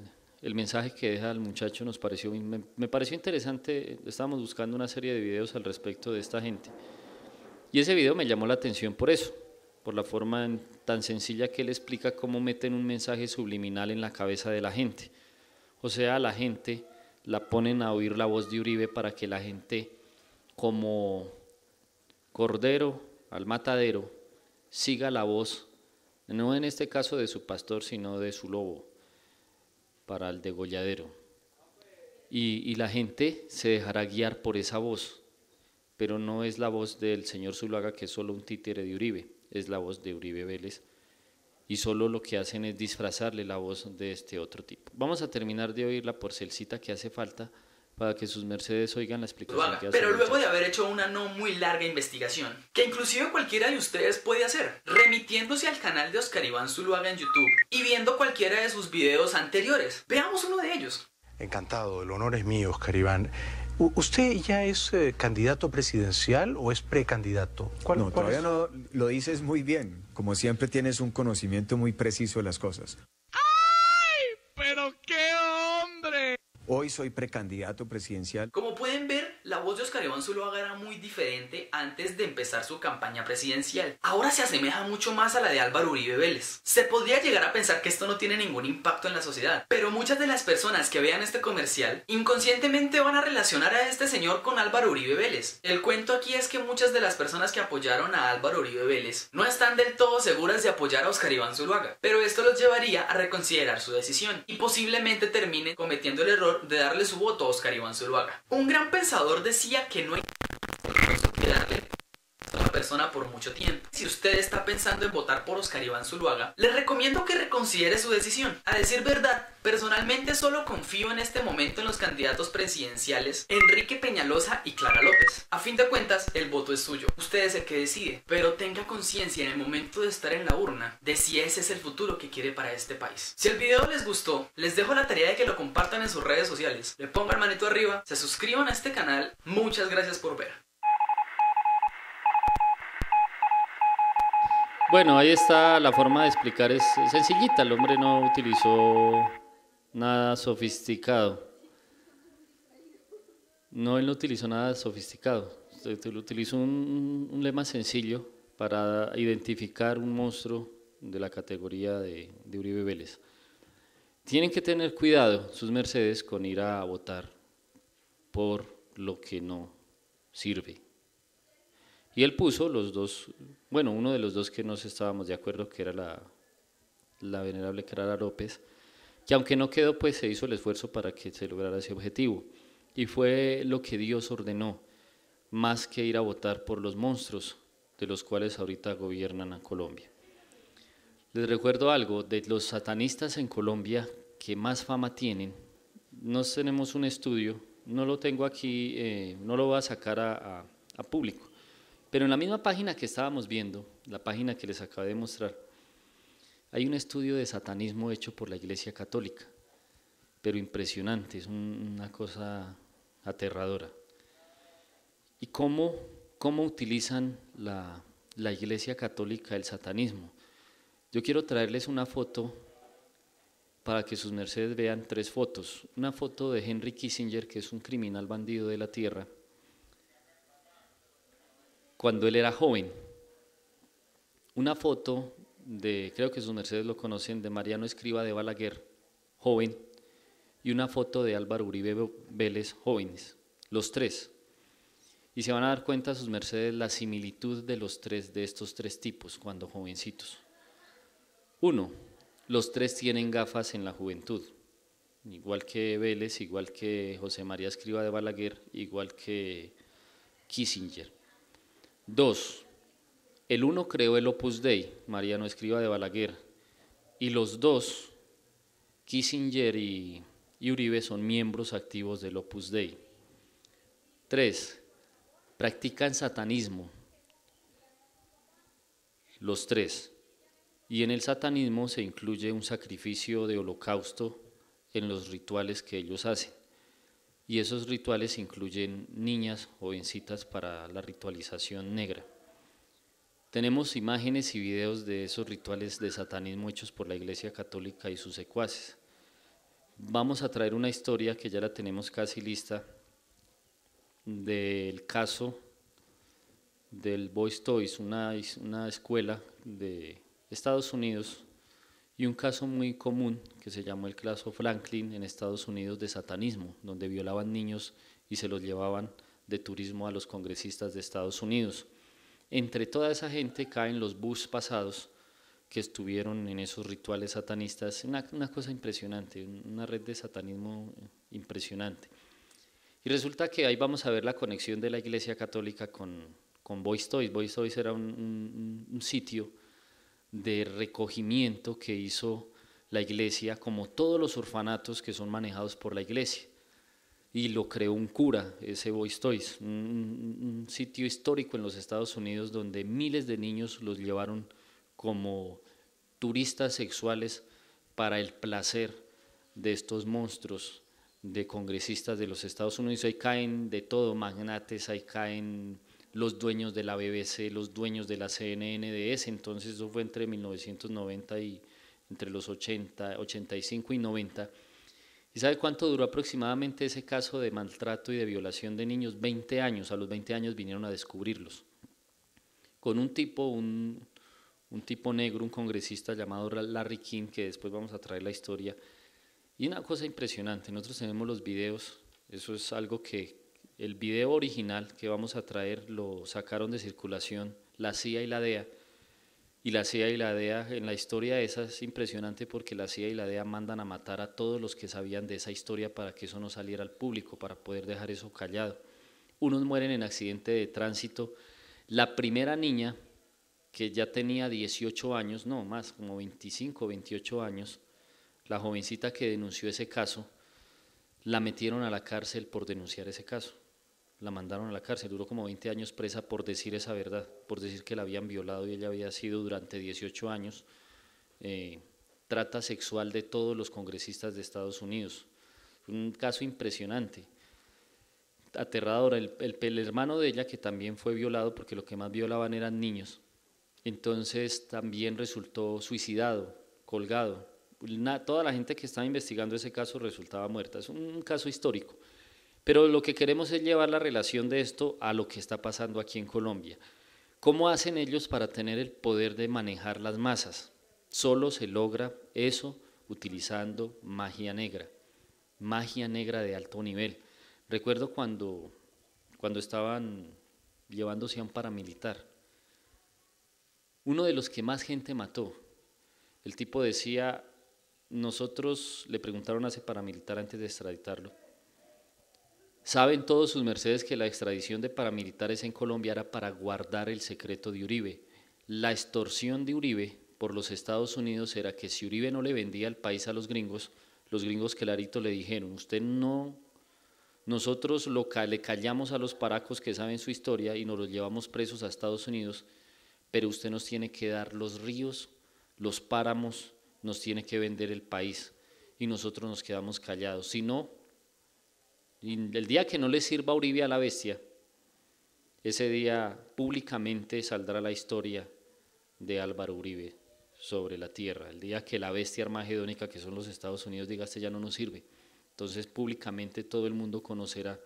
mensaje que deja el muchacho, me pareció interesante. Estábamos buscando una serie de videos al respecto de esta gente. Y ese video me llamó la atención por eso, por la forma tan sencilla que él explica cómo meten un mensaje subliminal en la cabeza de la gente. O sea, a la gente la ponen a oír la voz de Uribe para que la gente, como cordero al matadero, siga la voz, no en este caso de su pastor, sino de su lobo, para el degolladero. Y la gente se dejará guiar por esa voz, pero no es la voz del señor Zuluaga, que es solo un títere de Uribe, es la voz de Uribe Vélez. y solo lo que hacen es disfrazarle la voz de este otro tipo. Vamos a terminar de oír la porcelcita que hace falta para que sus mercedes oigan la explicación que hace. Pero luego de haber hecho una no muy larga investigación, que inclusive cualquiera de ustedes puede hacer, remitiéndose al canal de Oscar Iván Zuluaga en YouTube y viendo cualquiera de sus videos anteriores. Veamos uno de ellos. Encantado, el honor es mío, Oscar Iván. ¿Usted ya es candidato presidencial o es precandidato? No, todavía no lo dices muy bien. Como siempre tienes un conocimiento muy preciso de las cosas. ¡Ay! ¡Pero qué hombre! Hoy soy precandidato presidencial. Como pueden ver, la voz de Oscar Iván Zuluaga era muy diferente antes de empezar su campaña presidencial. Ahora se asemeja mucho más a la de Álvaro Uribe Vélez. Se podría llegar a pensar que esto no tiene ningún impacto en la sociedad, pero muchas de las personas que vean este comercial inconscientemente van a relacionar a este señor con Álvaro Uribe Vélez. El cuento aquí es que muchas de las personas que apoyaron a Álvaro Uribe Vélez no están del todo seguras de apoyar a Oscar Iván Zuluaga, pero esto los llevaría a reconsiderar su decisión y posiblemente termine cometiendo el error de darle su voto a Oscar Iván Zuluaga. Un gran pensador decía que no hay que darle a una persona por mucho tiempo. Si usted está pensando en votar por Oscar Iván Zuluaga, le recomiendo que reconsidere su decisión. A decir verdad, personalmente solo confío en este momento en los candidatos presidenciales Enrique Peñalosa y Clara López. A fin de cuentas, el voto es suyo. Usted es el que decide, pero tenga conciencia en el momento de estar en la urna de si ese es el futuro que quiere para este país. Si el video les gustó, les dejo la tarea de que lo compartan en sus redes sociales, le pongan manito arriba, se suscriban a este canal. Muchas gracias por ver. Bueno, ahí está la forma de explicar, es sencillita, el hombre no utilizó nada sofisticado. No, él no utilizó nada sofisticado, él utilizó un lema sencillo para identificar un monstruo de la categoría de Uribe Vélez. Tienen que tener cuidado, sus mercedes, con ir a votar por lo que no sirve. Y él puso los dos, bueno, uno de los dos que no estábamos de acuerdo, que era la venerable Clara López, que aunque no quedó, pues se hizo el esfuerzo para que se lograra ese objetivo. Y fue lo que Dios ordenó, más que ir a votar por los monstruos de los cuales ahorita gobiernan a Colombia. Les recuerdo algo, de los satanistas en Colombia que más fama tienen, no tenemos un estudio, no lo tengo aquí, no lo voy a sacar a público, pero en la misma página que estábamos viendo, la página que les acabé de mostrar, hay un estudio de satanismo hecho por la Iglesia Católica, pero impresionante, es una cosa aterradora. ¿Y cómo utilizan la Iglesia Católica el satanismo? Yo quiero traerles una foto para que sus mercedes vean tres fotos. Una foto de Henry Kissinger, que es un criminal bandido de la tierra, cuando él era joven. Una foto de, creo que sus mercedes lo conocen, de Mariano Escrivá de Balaguer, joven, y una foto de Álvaro Uribe Vélez, jóvenes, los tres. Y se van a dar cuenta sus mercedes la similitud de los tres, de estos tres tipos, cuando jovencitos. Uno, los tres tienen gafas en la juventud, igual que Vélez, igual que José María Escrivá de Balaguer, igual que Kissinger. Dos, el uno creó el Opus Dei, Mariano Escrivá de Balaguer, y los dos, Kissinger y Uribe, son miembros activos del Opus Dei. Tres, practican satanismo, los tres, y en el satanismo se incluye un sacrificio de holocausto en los rituales que ellos hacen. Y esos rituales incluyen niñas, jovencitas para la ritualización negra. Tenemos imágenes y videos de esos rituales de satanismo hechos por la Iglesia Católica y sus secuaces. Vamos a traer una historia que ya la tenemos casi lista, del caso del Boys Toys, una escuela de Estados Unidos, y un caso muy común que se llamó el caso Franklin en Estados Unidos de satanismo, donde violaban niños y se los llevaban de turismo a los congresistas de Estados Unidos. Entre toda esa gente caen los Bush pasados que estuvieron en esos rituales satanistas, una cosa impresionante, una red de satanismo impresionante. Y resulta que ahí vamos a ver la conexión de la Iglesia Católica con Boys Toys. Boys Toys era un sitio de recogimiento que hizo la iglesia, como todos los orfanatos que son manejados por la iglesia. Y lo creó un cura, ese Boys Toys, un sitio histórico en los Estados Unidos donde miles de niños los llevaron como turistas sexuales para el placer de estos monstruos de congresistas de los Estados Unidos. Ahí caen de todo, magnates, ahí caen los dueños de la BBC, los dueños de la CNN de ese entonces, eso fue entre 1990 y entre los 85 y 90. ¿Y sabe cuánto duró aproximadamente ese caso de maltrato y de violación de niños? 20 años, a los 20 años vinieron a descubrirlos. Con un tipo negro, un congresista llamado Larry King, que después vamos a traer la historia. Y una cosa impresionante, nosotros tenemos los videos, eso es algo que el video original que vamos a traer lo sacaron de circulación la CIA y la DEA. Y la CIA y la DEA, en la historia esa es impresionante porque la CIA y la DEA mandan a matar a todos los que sabían de esa historia para que eso no saliera al público, para poder dejar eso callado. Unos mueren en accidente de tránsito. La primera niña, que ya tenía 18 años, no más, como 25, 28 años, la jovencita que denunció ese caso, la metieron a la cárcel por denunciar ese caso. La mandaron a la cárcel, duró como 20 años presa por decir esa verdad, por decir que la habían violado y ella había sido durante 18 años trata sexual de todos los congresistas de Estados Unidos. Un caso impresionante, aterrador. El hermano de ella, que también fue violado, porque lo que más violaban eran niños, entonces también resultó suicidado, colgado. Toda la gente que estaba investigando ese caso resultaba muerta. Es un caso histórico. Pero lo que queremos es llevar la relación de esto a lo que está pasando aquí en Colombia. ¿Cómo hacen ellos para tener el poder de manejar las masas? Solo se logra eso utilizando magia negra de alto nivel. Recuerdo cuando estaban llevándose a un paramilitar, uno de los que más gente mató, el tipo decía, nosotros le preguntaron a ese paramilitar antes de extraditarlo, saben todos sus mercedes que la extradición de paramilitares en Colombia era para guardar el secreto de Uribe. La extorsión de Uribe por los Estados Unidos era que si Uribe no le vendía el país a los gringos clarito le dijeron, usted no, nosotros le callamos a los paracos que saben su historia y nos los llevamos presos a Estados Unidos, pero usted nos tiene que dar los ríos, los páramos, nos tiene que vender el país y nosotros nos quedamos callados. Si no, y el día que no le sirva a Uribe a la bestia, ese día públicamente saldrá la historia de Álvaro Uribe sobre la tierra. El día que la bestia armagedónica, que son los Estados Unidos, diga, este ya no nos sirve. Entonces públicamente todo el mundo conocerá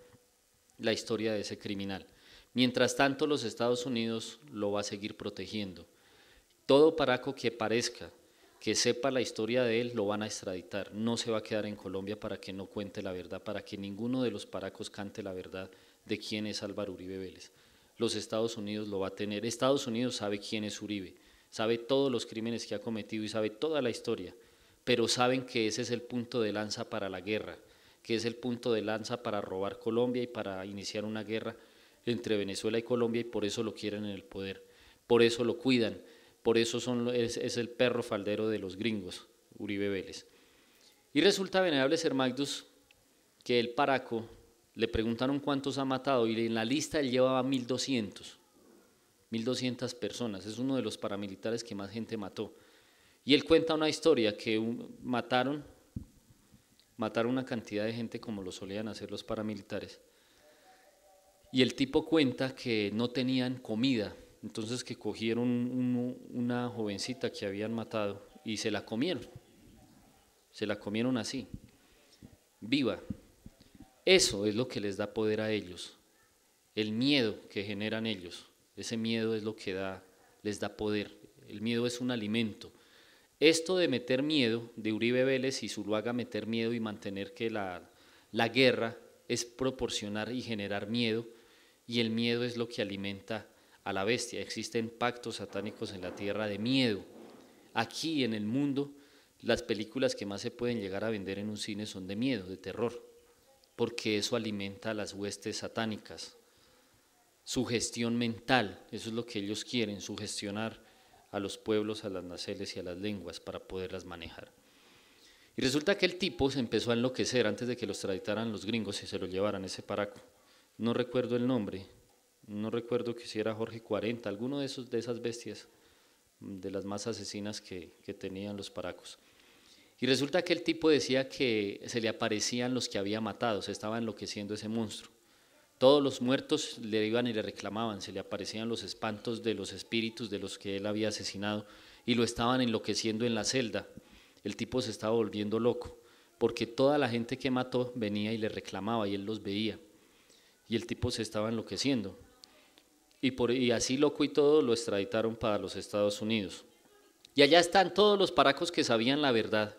la historia de ese criminal. Mientras tanto, los Estados Unidos lo va a seguir protegiendo. Todo paraco que parezca que sepa la historia de él, lo van a extraditar, no se va a quedar en Colombia para que no cuente la verdad, para que ninguno de los paracos cante la verdad de quién es Álvaro Uribe Vélez. Los Estados Unidos lo va a tener, Estados Unidos sabe quién es Uribe, sabe todos los crímenes que ha cometido y sabe toda la historia, pero saben que ese es el punto de lanza para la guerra, que es el punto de lanza para robar Colombia y para iniciar una guerra entre Venezuela y Colombia, y por eso lo quieren en el poder, por eso lo cuidan. Por eso es el perro faldero de los gringos, Uribe Vélez. Y resulta, venerable Ser Magnus, que el paraco le preguntaron cuántos ha matado y en la lista él llevaba 1.200 personas. Es uno de los paramilitares que más gente mató. Y él cuenta una historia que mataron una cantidad de gente como lo solían hacer los paramilitares. Y el tipo cuenta que no tenían comida. Entonces que cogieron una jovencita que habían matado y se la comieron así, viva. Eso es lo que les da poder a ellos, el miedo que generan ellos, ese miedo es lo que les da poder, el miedo es un alimento. Esto de meter miedo, de Uribe Vélez y Zuluaga meter miedo y mantener que la guerra es proporcionar y generar miedo, y el miedo es lo que alimenta a la bestia. Existen pactos satánicos en la tierra de miedo. Aquí en el mundo, las películas que más se pueden llegar a vender en un cine son de miedo, de terror, porque eso alimenta a las huestes satánicas. Sugestión mental, eso es lo que ellos quieren, sugestionar a los pueblos, a las naceles y a las lenguas para poderlas manejar. Y resulta que el tipo se empezó a enloquecer antes de que los extraditaran los gringos y se lo llevaran ese paraco. No recuerdo el nombre, no recuerdo que si era Jorge 40, alguno de esas bestias, de las más asesinas que tenían los paracos. Y resulta que el tipo decía que se le aparecían los que había matado, se estaba enloqueciendo ese monstruo. Todos los muertos le iban y le reclamaban, se le aparecían los espantos de los espíritus de los que él había asesinado y lo estaban enloqueciendo en la celda. El tipo se estaba volviendo loco, porque toda la gente que mató venía y le reclamaba y él los veía. Y el tipo se estaba enloqueciendo. Y así loco y todo lo extraditaron para los Estados Unidos. Y allá están todos los paracos que sabían la verdad,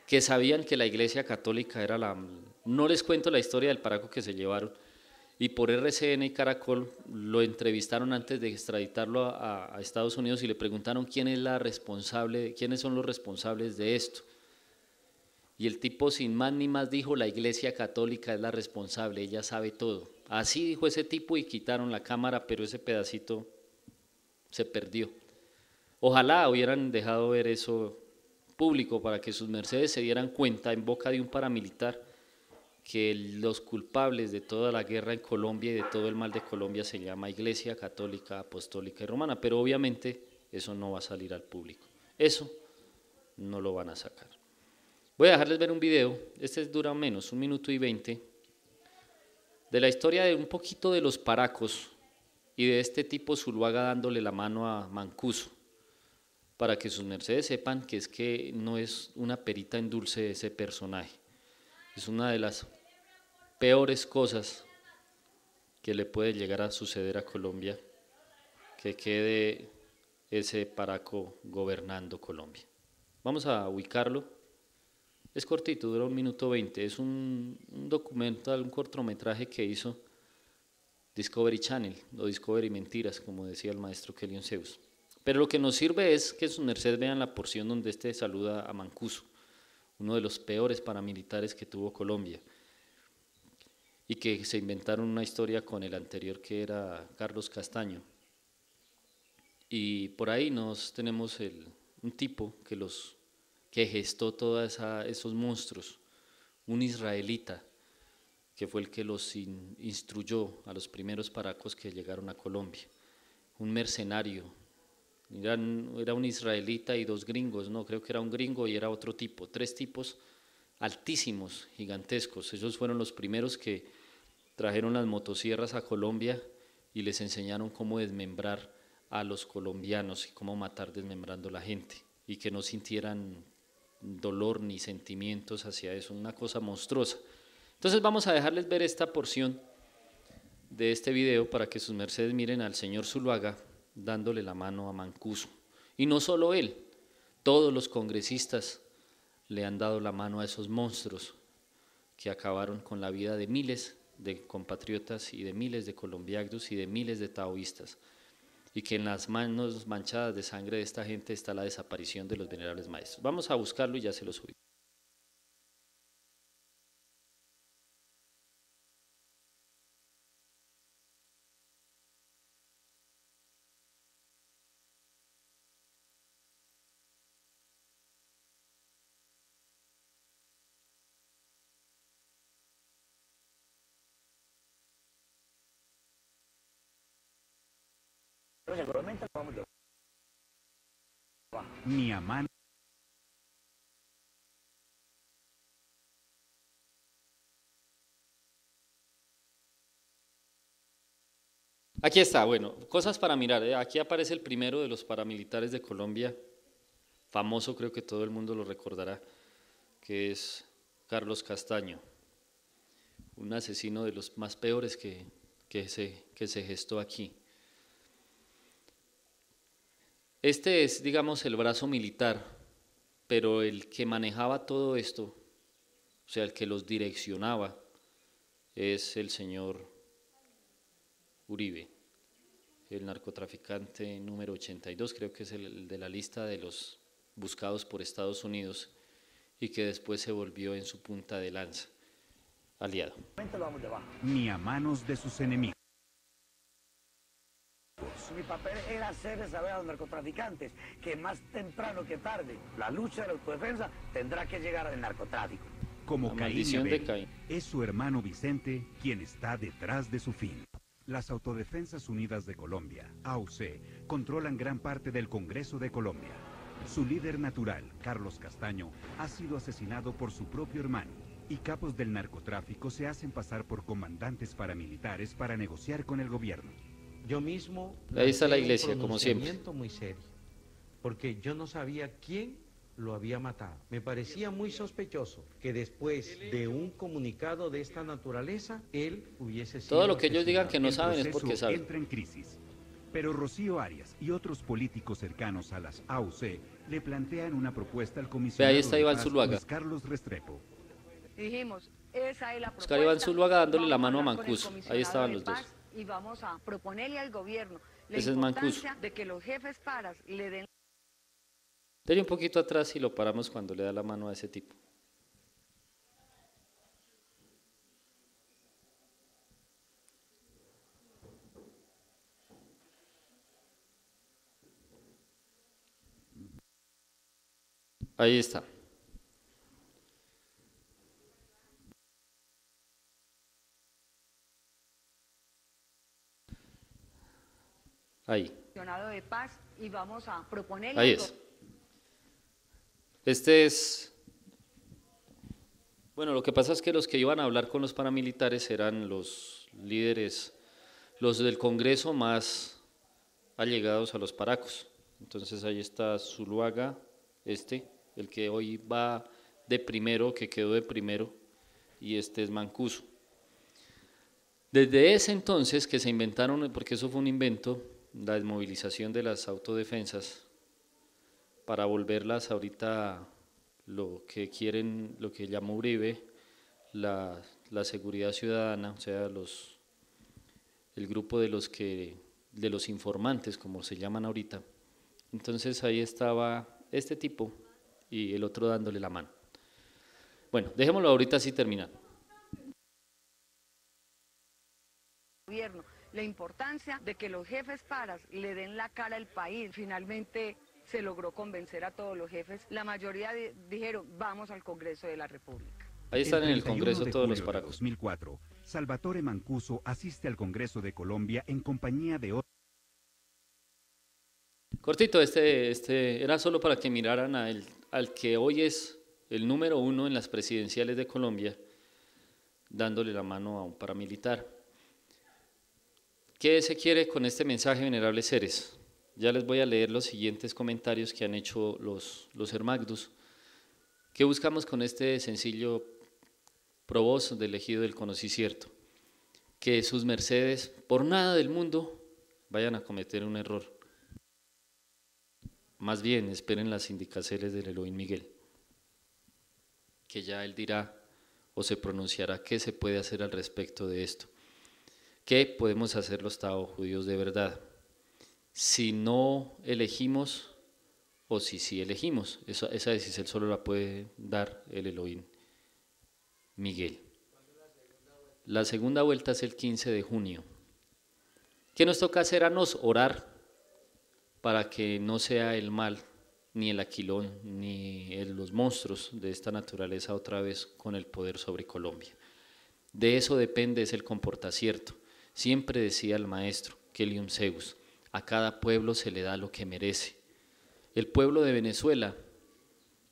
que sabían que la Iglesia Católica era la... No les cuento la historia del paraco que se llevaron, y por RCN y Caracol lo entrevistaron antes de extraditarlo a Estados Unidos y le preguntaron quiénes son los responsables de esto. Y el tipo sin más ni más dijo, la Iglesia Católica es la responsable, ella sabe todo. Así dijo ese tipo y quitaron la cámara, pero ese pedacito se perdió. Ojalá hubieran dejado ver eso público para que sus mercedes se dieran cuenta en boca de un paramilitar que los culpables de toda la guerra en Colombia y de todo el mal de Colombia se llama Iglesia Católica, Apostólica y Romana, pero obviamente eso no va a salir al público, eso no lo van a sacar. Voy a dejarles ver un video, este dura menos, 1 minuto y 20, de la historia de un poquito de los paracos y de este tipo Zuluaga dándole la mano a Mancuso, para que sus mercedes sepan que es que no es una perita en dulce ese personaje, es una de las peores cosas que le puede llegar a suceder a Colombia, que quede ese paraco gobernando Colombia. Vamos a ubicarlo, es cortito, dura 1 minuto 20, es un documental, un cortometraje que hizo Discovery Channel, o Discovery Mentiras, como decía el maestro Kelion Zeus. Pero lo que nos sirve es que sus mercedes vean la porción donde este saluda a Mancuso, uno de los peores paramilitares que tuvo Colombia, y que se inventaron una historia con el anterior que era Carlos Castaño. Y por ahí nos tenemos un tipo que gestó todos esos monstruos, un israelita, que fue el que los instruyó a los primeros paracos que llegaron a Colombia, un mercenario. Era un israelita y 2 gringos, no, creo que era un gringo y era otro tipo, 3 tipos altísimos, gigantescos. Ellos fueron los primeros que trajeron las motosierras a Colombia y les enseñaron cómo desmembrar a los colombianos y cómo matar desmembrando a la gente y que no sintieran dolor ni sentimientos hacia eso, una cosa monstruosa. Entonces vamos a dejarles ver esta porción de este video para que sus mercedes miren al señor Zuluaga dándole la mano a Mancuso. Y no solo él, todos los congresistas le han dado la mano a esos monstruos que acabaron con la vida de miles de compatriotas y de miles de colombianos y de miles de taoístas, y que en las manos manchadas de sangre de esta gente está la desaparición de los venerables maestros. Vamos a buscarlo y ya se lo subí. Mi amante. Aquí está, bueno, cosas para mirar. Aquí aparece el primero de los paramilitares de Colombia, famoso, creo que todo el mundo lo recordará, que es Carlos Castaño, un asesino de los más peores que se gestó aquí. Este es, digamos, el brazo militar, pero el que manejaba todo esto, o sea, el que los direccionaba, es el señor Uribe, el narcotraficante número 82, creo que es el de la lista de los buscados por Estados Unidos y que después se volvió en su punta de lanza, aliado. Ni a manos de sus enemigos. Mi papel era hacerles saber a los narcotraficantes que más temprano que tarde la lucha de la autodefensa tendrá que llegar al narcotráfico. Como La Caín y maldición de Abel, Caín. es su hermano Vicente quien está detrás de su fin. Las Autodefensas Unidas de Colombia, AUC, controlan gran parte del Congreso de Colombia. Su líder natural, Carlos Castaño, ha sido asesinado por su propio hermano, y capos del narcotráfico se hacen pasar por comandantes paramilitares para negociar con el gobierno. Yo mismo Ahí está la lancé un iglesia, como siempre. pronunciamiento muy serio, porque yo no sabía quién lo había matado. Me parecía muy sospechoso que después de un comunicado de esta naturaleza, él hubiese sido Todo lo que ellos asesinado. digan que no El saben es proceso porque saben. entra en crisis. Pero Rocío Arias y otros políticos cercanos a las AUC le plantean una propuesta al comisionado Ve, ahí está de Iván paz, Zuluaga. Luis Carlos Restrepo. Dijimos, esa es la propuesta. Oscar Iván Zuluaga dándole la mano a Vamos hablar con el Mancuso. Ahí comisionado estaban de los dos. paz Y vamos a proponerle al gobierno la Ese es Mancuso. importancia de que los jefes paras le den. Dele un poquito atrás y lo paramos cuando le da la mano a ese tipo. Ahí está. Ahí. Comisionado de paz y vamos a proponerle Ahí al es. Este es... Bueno, lo que pasa es que los que iban a hablar con los paramilitares eran los líderes, los del Congreso más allegados a los paracos. Entonces ahí está Zuluaga, el que hoy va de primero, que quedó de primero, y este es Mancuso. Desde ese entonces que se inventaron, porque eso fue un invento, la desmovilización de las autodefensas, para volverlas ahorita lo que quieren, lo que llamó Uribe, la seguridad ciudadana, o sea, el grupo de los informantes, como se llaman ahorita. Entonces ahí estaba este tipo y el otro dándole la mano. Bueno, dejémoslo ahorita así terminar. gobierno la importancia de que los jefes paras le den la cara al país. Finalmente se logró convencer a todos los jefes. La mayoría dijeron, vamos al Congreso de la República. Ahí están en el 31 Congreso de todos los julio de paracos. 2004, Salvatore Mancuso asiste al Congreso de Colombia en compañía de otros. Cortito, este era solo para que miraran al que hoy es el número 1 en las presidenciales de Colombia, dándole la mano a un paramilitar. ¿Qué se quiere con este mensaje, venerables seres? Ya les voy a leer los siguientes comentarios que han hecho los hermagdus. ¿Qué buscamos con este sencillo provoz del ejido del Conocicierto? Que sus mercedes, por nada del mundo, vayan a cometer un error. Más bien, esperen las indicaciones del Elohim Miguel, que ya él dirá o se pronunciará qué se puede hacer al respecto de esto. ¿Qué podemos hacer los Tao judíos de verdad? Si no elegimos o si sí elegimos. Esa decisión solo la puede dar el Elohim Miguel. La segunda vuelta es el 15 de junio. ¿Qué nos toca hacer a nos? Orar para que no sea el mal, ni el aquilón, ni los monstruos de esta naturaleza otra vez con el poder sobre Colombia. De eso depende, es el comportacierto. Siempre decía el maestro, Kelium Zeus, a cada pueblo se le da lo que merece. El pueblo de Venezuela,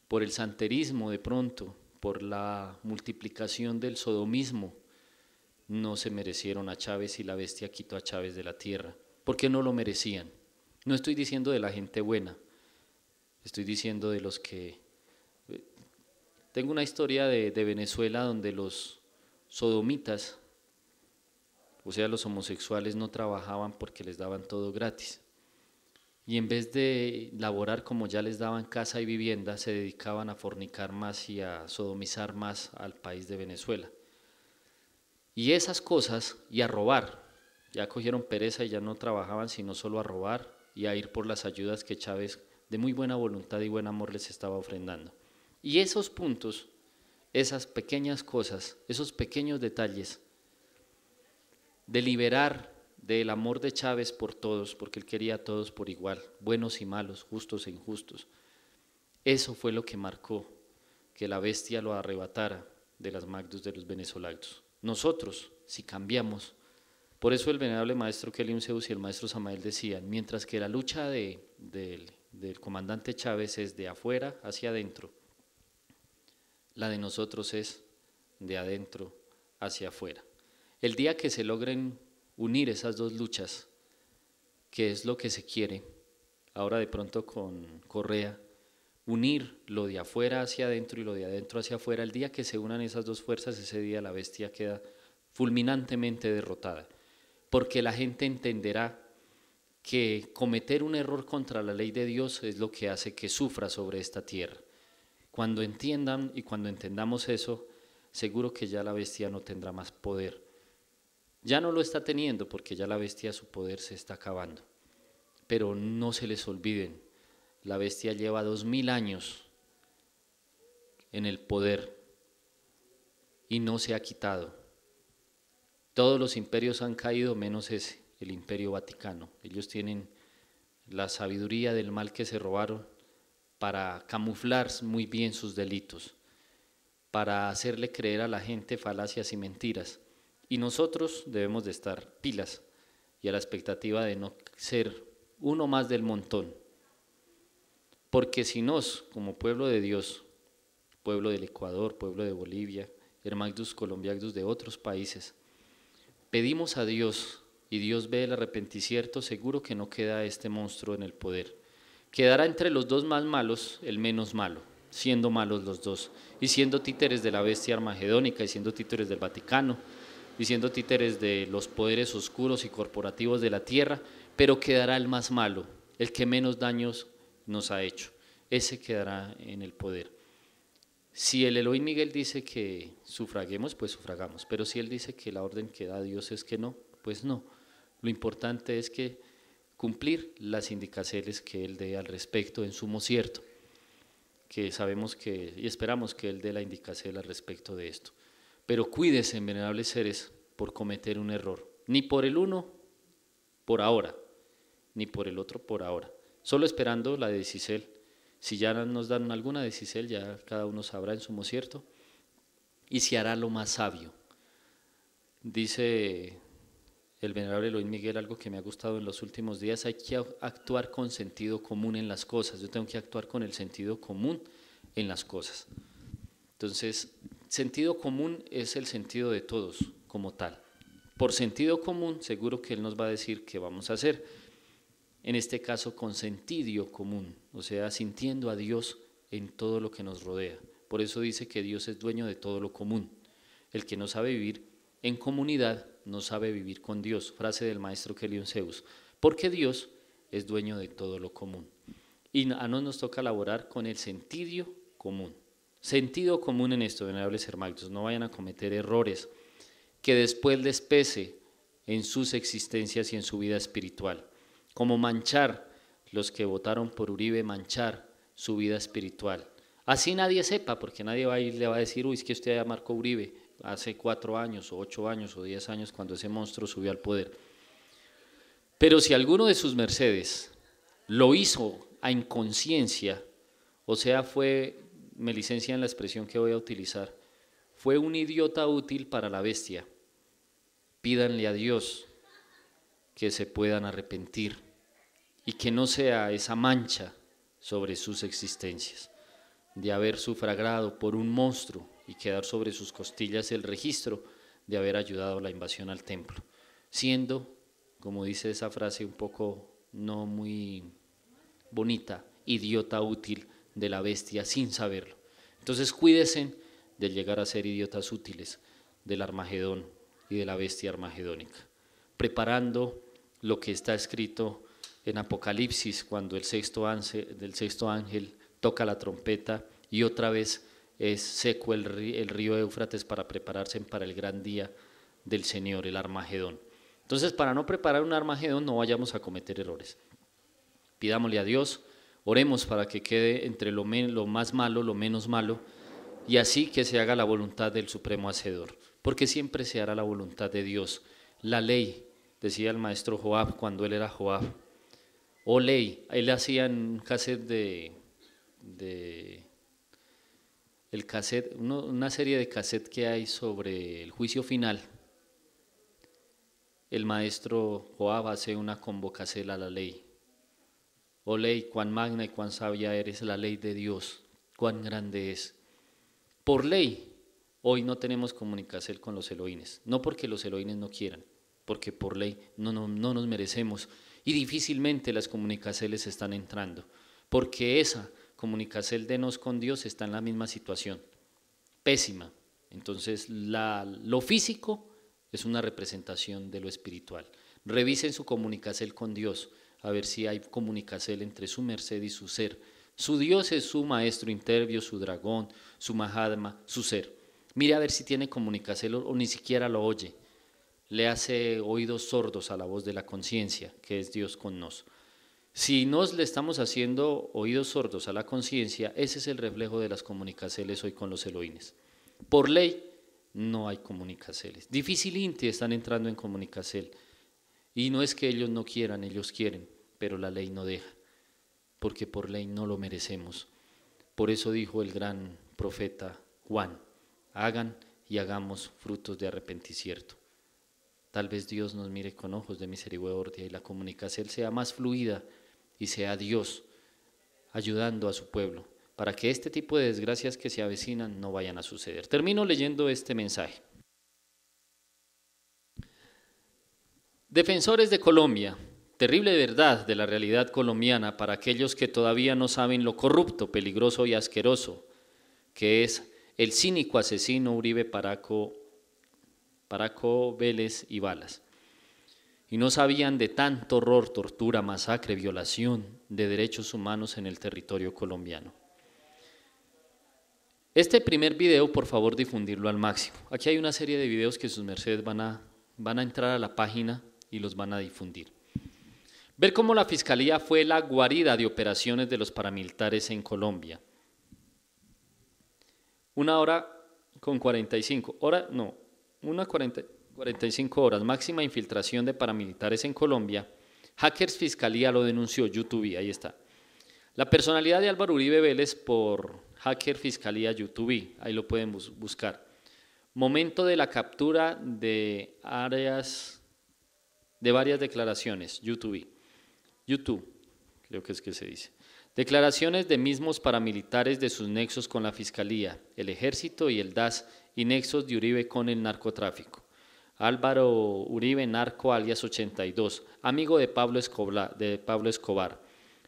por el santerismo de pronto, por la multiplicación del sodomismo, no se merecieron a Chávez y la bestia quitó a Chávez de la tierra, porque no lo merecían. No estoy diciendo de la gente buena, estoy diciendo de los que... Tengo una historia de Venezuela donde los sodomitas, o sea, los homosexuales no trabajaban porque les daban todo gratis. Y en vez de laborar como ya les daban casa y vivienda, se dedicaban a fornicar más y a sodomizar más al país de Venezuela. Y esas cosas, y a robar, ya cogieron pereza y ya no trabajaban sino solo a robar y a ir por las ayudas que Chávez de muy buena voluntad y buen amor les estaba ofrendando. Y esos puntos, esas pequeñas cosas, esos pequeños detalles, de liberar del amor de Chávez por todos, porque él quería a todos por igual, buenos y malos, justos e injustos. Eso fue lo que marcó que la bestia lo arrebatara de las magdus de los venezolanos. Nosotros, si cambiamos, por eso el venerable maestro Kelium Zeus y el maestro Samael decían, mientras que la lucha del comandante Chávez es de afuera hacia adentro, la de nosotros es de adentro hacia afuera. El día que se logren unir esas dos luchas, que es lo que se quiere, ahora de pronto con Correa, unir lo de afuera hacia adentro y lo de adentro hacia afuera, el día que se unan esas dos fuerzas, ese día la bestia queda fulminantemente derrotada, porque la gente entenderá que cometer un error contra la ley de Dios es lo que hace que sufra sobre esta tierra. Cuando entiendan y cuando entendamos eso, seguro que ya la bestia no tendrá más poder. Ya no lo está teniendo porque ya la bestia, su poder se está acabando. Pero no se les olviden, la bestia lleva 2000 años en el poder y no se ha quitado. Todos los imperios han caído menos ese, el Imperio Vaticano. Ellos tienen la sabiduría del mal que se robaron para camuflar muy bien sus delitos, para hacerle creer a la gente falacias y mentiras. Y nosotros debemos de estar pilas y a la expectativa de no ser uno más del montón. Porque si nos, como pueblo de Dios, pueblo del Ecuador, pueblo de Bolivia, hermagdus colombiagdus de otros países, pedimos a Dios y Dios ve el arrepenticierto, seguro que no queda este monstruo en el poder. Quedará entre los dos más malos el menos malo, siendo malos los dos, y siendo títeres de la bestia armagedónica, y siendo títeres del Vaticano, y siendo títeres de los poderes oscuros y corporativos de la tierra, pero quedará el más malo, el que menos daños nos ha hecho, ese quedará en el poder. Si el Elohim Miguel dice que sufraguemos, pues sufragamos, pero si él dice que la orden que da Dios es que no, pues no. Lo importante es que cumplir las indicaciones que él dé al respecto en sumo cierto, que sabemos que y esperamos que él dé la indicación al respecto de esto. Pero cuídese, venerables seres, por cometer un error, ni por el uno por ahora, ni por el otro por ahora, solo esperando la de Cisel. Si ya nos dan alguna de Cisel, ya cada uno sabrá en sumo cierto, y se hará lo más sabio. Dice el venerable Elohim Miguel algo que me ha gustado en los últimos días: hay que actuar con sentido común en las cosas. Yo tengo que actuar con el sentido común en las cosas. Entonces, sentido común es el sentido de todos como tal. Por sentido común, seguro que él nos va a decir qué vamos a hacer. En este caso, con sentido común, o sea, sintiendo a Dios en todo lo que nos rodea. Por eso dice que Dios es dueño de todo lo común. El que no sabe vivir en comunidad no sabe vivir con Dios. Frase del maestro Kelium Zeus. Porque Dios es dueño de todo lo común. Y a nos toca laborar con el sentido común. Sentido común en esto, venerables hermanos. No vayan a cometer errores que después les pese en sus existencias y en su vida espiritual. Como manchar, los que votaron por Uribe, manchar su vida espiritual. Así nadie sepa, porque nadie va a ir, le va a decir, uy, es que usted ya marcó Uribe hace 4 años, o 8 años, o 10 años, cuando ese monstruo subió al poder. Pero si alguno de sus mercedes lo hizo a inconsciencia, o sea, me licencian la expresión que voy a utilizar, fue un idiota útil para la bestia, pídanle a Dios que se puedan arrepentir y que no sea esa mancha sobre sus existencias, de haber sufragado por un monstruo y quedar sobre sus costillas el registro de haber ayudado a la invasión al templo, siendo, como dice esa frase un poco no muy bonita, idiota útil de la bestia sin saberlo. Entonces cuídense de llegar a ser idiotas útiles del Armagedón y de la bestia armagedónica, preparando lo que está escrito en Apocalipsis, cuando el sexto ángel toca la trompeta y otra vez es seco el río Éufrates para prepararse para el gran día del Señor, el Armagedón. Entonces, para no preparar un Armagedón, no vayamos a cometer errores. Pidámosle a Dios, oremos para que quede entre lo más malo, lo menos malo, y así que se haga la voluntad del Supremo Hacedor, porque siempre se hará la voluntad de Dios. La ley decía el maestro Joab cuando él era Joab. Oley, él hacía un cassette una serie de cassette que hay sobre el juicio final. El maestro Joab hace una convocacela a la ley. Oh ley, cuán magna y cuán sabia eres, la ley de Dios, cuán grande es. Por ley, hoy no tenemos comunicacel con los elohines, no porque los elohines no quieran, porque por ley no nos merecemos y difícilmente las comunicaceles están entrando, porque esa comunicacel de nos con Dios está en la misma situación, pésima. Entonces lo físico es una representación de lo espiritual. Revisen su comunicacel con Dios, a ver si hay comunicacel entre su merced y su ser. Su Dios es su maestro intervio, su dragón, su Mahatma, su ser. Mire a ver si tiene comunicacel o ni siquiera lo oye. Le hace oídos sordos a la voz de la conciencia, que es Dios con nos. Si nos le estamos haciendo oídos sordos a la conciencia, ese es el reflejo de las comunicaceles hoy con los elohines. Por ley, no hay comunicaceles. Difícilmente están entrando en comunicacel. Y no es que ellos no quieran, ellos quieren, pero la ley no deja, porque por ley no lo merecemos. Por eso dijo el gran profeta Juan, hagan y hagamos frutos de arrepentimiento. Tal vez Dios nos mire con ojos de misericordia y la comunicación sea más fluida y sea Dios ayudando a su pueblo para que este tipo de desgracias que se avecinan no vayan a suceder. Termino leyendo este mensaje. Defensores de Colombia, terrible verdad de la realidad colombiana para aquellos que todavía no saben lo corrupto, peligroso y asqueroso que es el cínico asesino Uribe Paraco Vélez y Balas. Y no sabían de tanto horror, tortura, masacre, violación de derechos humanos en el territorio colombiano. Este primer video, por favor, difundirlo al máximo. Aquí hay una serie de videos que sus mercedes van a entrar a la página y los van a difundir. Ver cómo la Fiscalía fue la guarida de operaciones de los paramilitares en Colombia. 45 horas, máxima infiltración de paramilitares en Colombia. Hackers Fiscalía lo denunció, YouTube, ahí está. La personalidad de Álvaro Uribe Vélez por Hacker Fiscalía YouTube, ahí lo pueden buscar. Momento de la captura de varias declaraciones, YouTube, creo que es que se dice. Declaraciones de mismos paramilitares de sus nexos con la Fiscalía, el Ejército y el DAS y nexos de Uribe con el narcotráfico. Álvaro Uribe, narco alias 82, amigo de Pablo Escobar.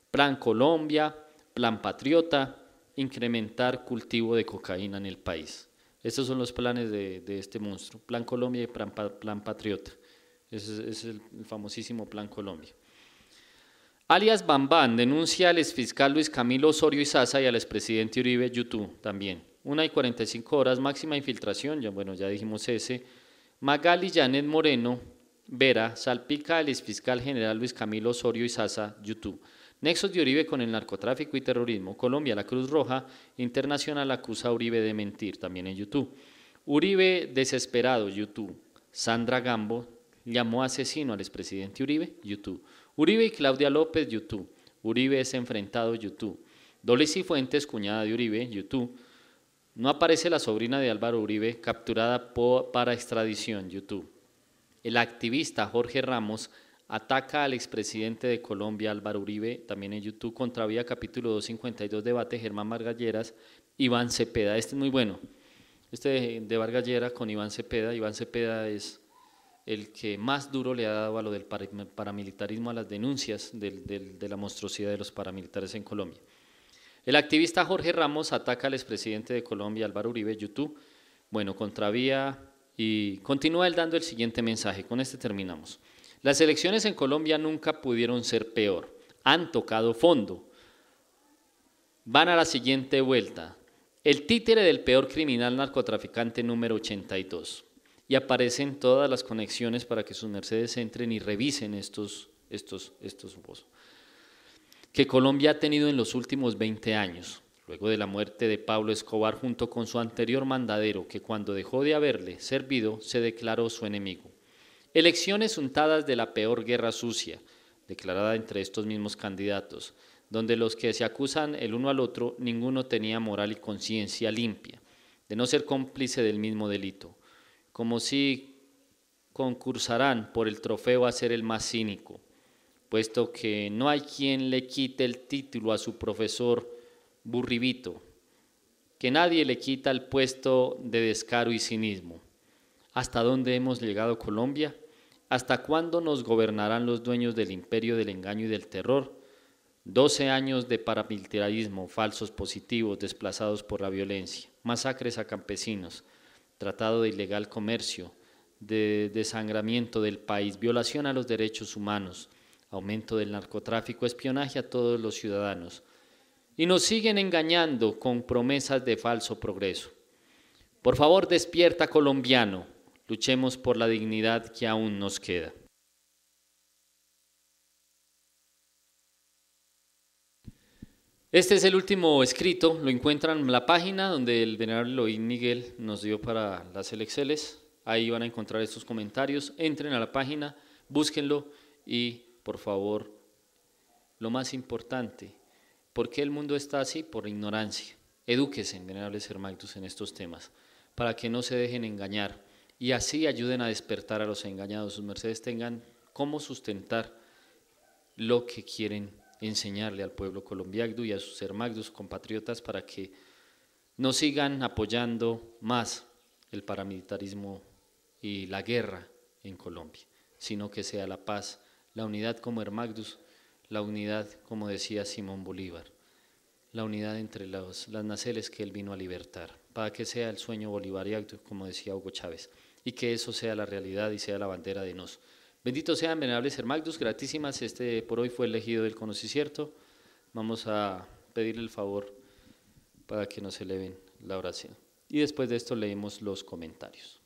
Plan Colombia, Plan Patriota, incrementar cultivo de cocaína en el país. Estos son los planes de este monstruo, Plan Colombia y Plan Patriota. Ese es el famosísimo Plan Colombia. Alias Bambán denuncia al exfiscal Luis Camilo Osorio Izaza y al expresidente Uribe YouTube también. 1:45 máxima infiltración, ya dijimos ese. Magali Janet Moreno Vera salpica al exfiscal general Luis Camilo Osorio Izaza YouTube. Nexos de Uribe con el narcotráfico y terrorismo. Colombia, la Cruz Roja Internacional acusa a Uribe de mentir, también en YouTube. Uribe desesperado, YouTube. Sandra Gambo llamó asesino al expresidente Uribe, YouTube. Uribe y Claudia López, YouTube. Uribe es enfrentado, YouTube. Dolis Cifuentes, cuñada de Uribe, YouTube. No aparece la sobrina de Álvaro Uribe, capturada para extradición, YouTube. El activista Jorge Ramos ataca al expresidente de Colombia, Álvaro Uribe, también en YouTube, Contravía, capítulo 252, debate, Germán Vargas Lleras, Iván Cepeda. Este es muy bueno, este de Vargas Lleras con Iván Cepeda. Iván Cepeda es el que más duro le ha dado a lo del paramilitarismo, a las denuncias de la monstruosidad de los paramilitares en Colombia. El activista Jorge Ramos ataca al expresidente de Colombia, Álvaro Uribe, YouTube. Bueno, Contravía, y continúa él dando el siguiente mensaje, con este terminamos. Las elecciones en Colombia nunca pudieron ser peor, han tocado fondo, van a la siguiente vuelta. El títere del peor criminal narcotraficante número 82. Y aparecen todas las conexiones para que sus mercedes entren y revisen estos que Colombia ha tenido en los últimos 20 años, luego de la muerte de Pablo Escobar junto con su anterior mandadero, que cuando dejó de haberle servido se declaró su enemigo. Elecciones untadas de la peor guerra sucia, declarada entre estos mismos candidatos, donde los que se acusan el uno al otro, ninguno tenía moral y conciencia limpia, de no ser cómplice del mismo delito, como si concursarán por el trofeo a ser el más cínico, puesto que no hay quien le quite el título a su profesor Burribito, que nadie le quita el puesto de descaro y cinismo. ¿Hasta dónde hemos llegado, Colombia? ¿Hasta cuándo nos gobernarán los dueños del imperio del engaño y del terror? 12 años de paramilitarismo, falsos positivos desplazados por la violencia, masacres a campesinos, tratado de ilegal comercio, de desangramiento del país, violación a los derechos humanos, aumento del narcotráfico, espionaje a todos los ciudadanos. Y nos siguen engañando con promesas de falso progreso. Por favor, despierta, colombiano, luchemos por la dignidad que aún nos queda. Este es el último escrito, lo encuentran en la página donde el venerable Elohim Miguel nos dio para las Exceles. Ahí van a encontrar estos comentarios, entren a la página, búsquenlo y por favor, lo más importante, ¿por qué el mundo está así? Por ignorancia. Edúquense, venerables hermanos, en estos temas, para que no se dejen engañar y así ayuden a despertar a los engañados. Sus mercedes tengan cómo sustentar lo que quieren enseñarle al pueblo colombiano y a sus hermanos compatriotas para que no sigan apoyando más el paramilitarismo y la guerra en Colombia, sino que sea la paz, la unidad como hermanos, la unidad, como decía Simón Bolívar, la unidad entre las naciones que él vino a libertar, para que sea el sueño bolivariano, como decía Hugo Chávez, y que eso sea la realidad y sea la bandera de nos. Benditos sean, venerables hermanos, gratísimas, por hoy fue elegido del conocicierto. Vamos a pedirle el favor para que nos eleven la oración. Y después de esto leemos los comentarios.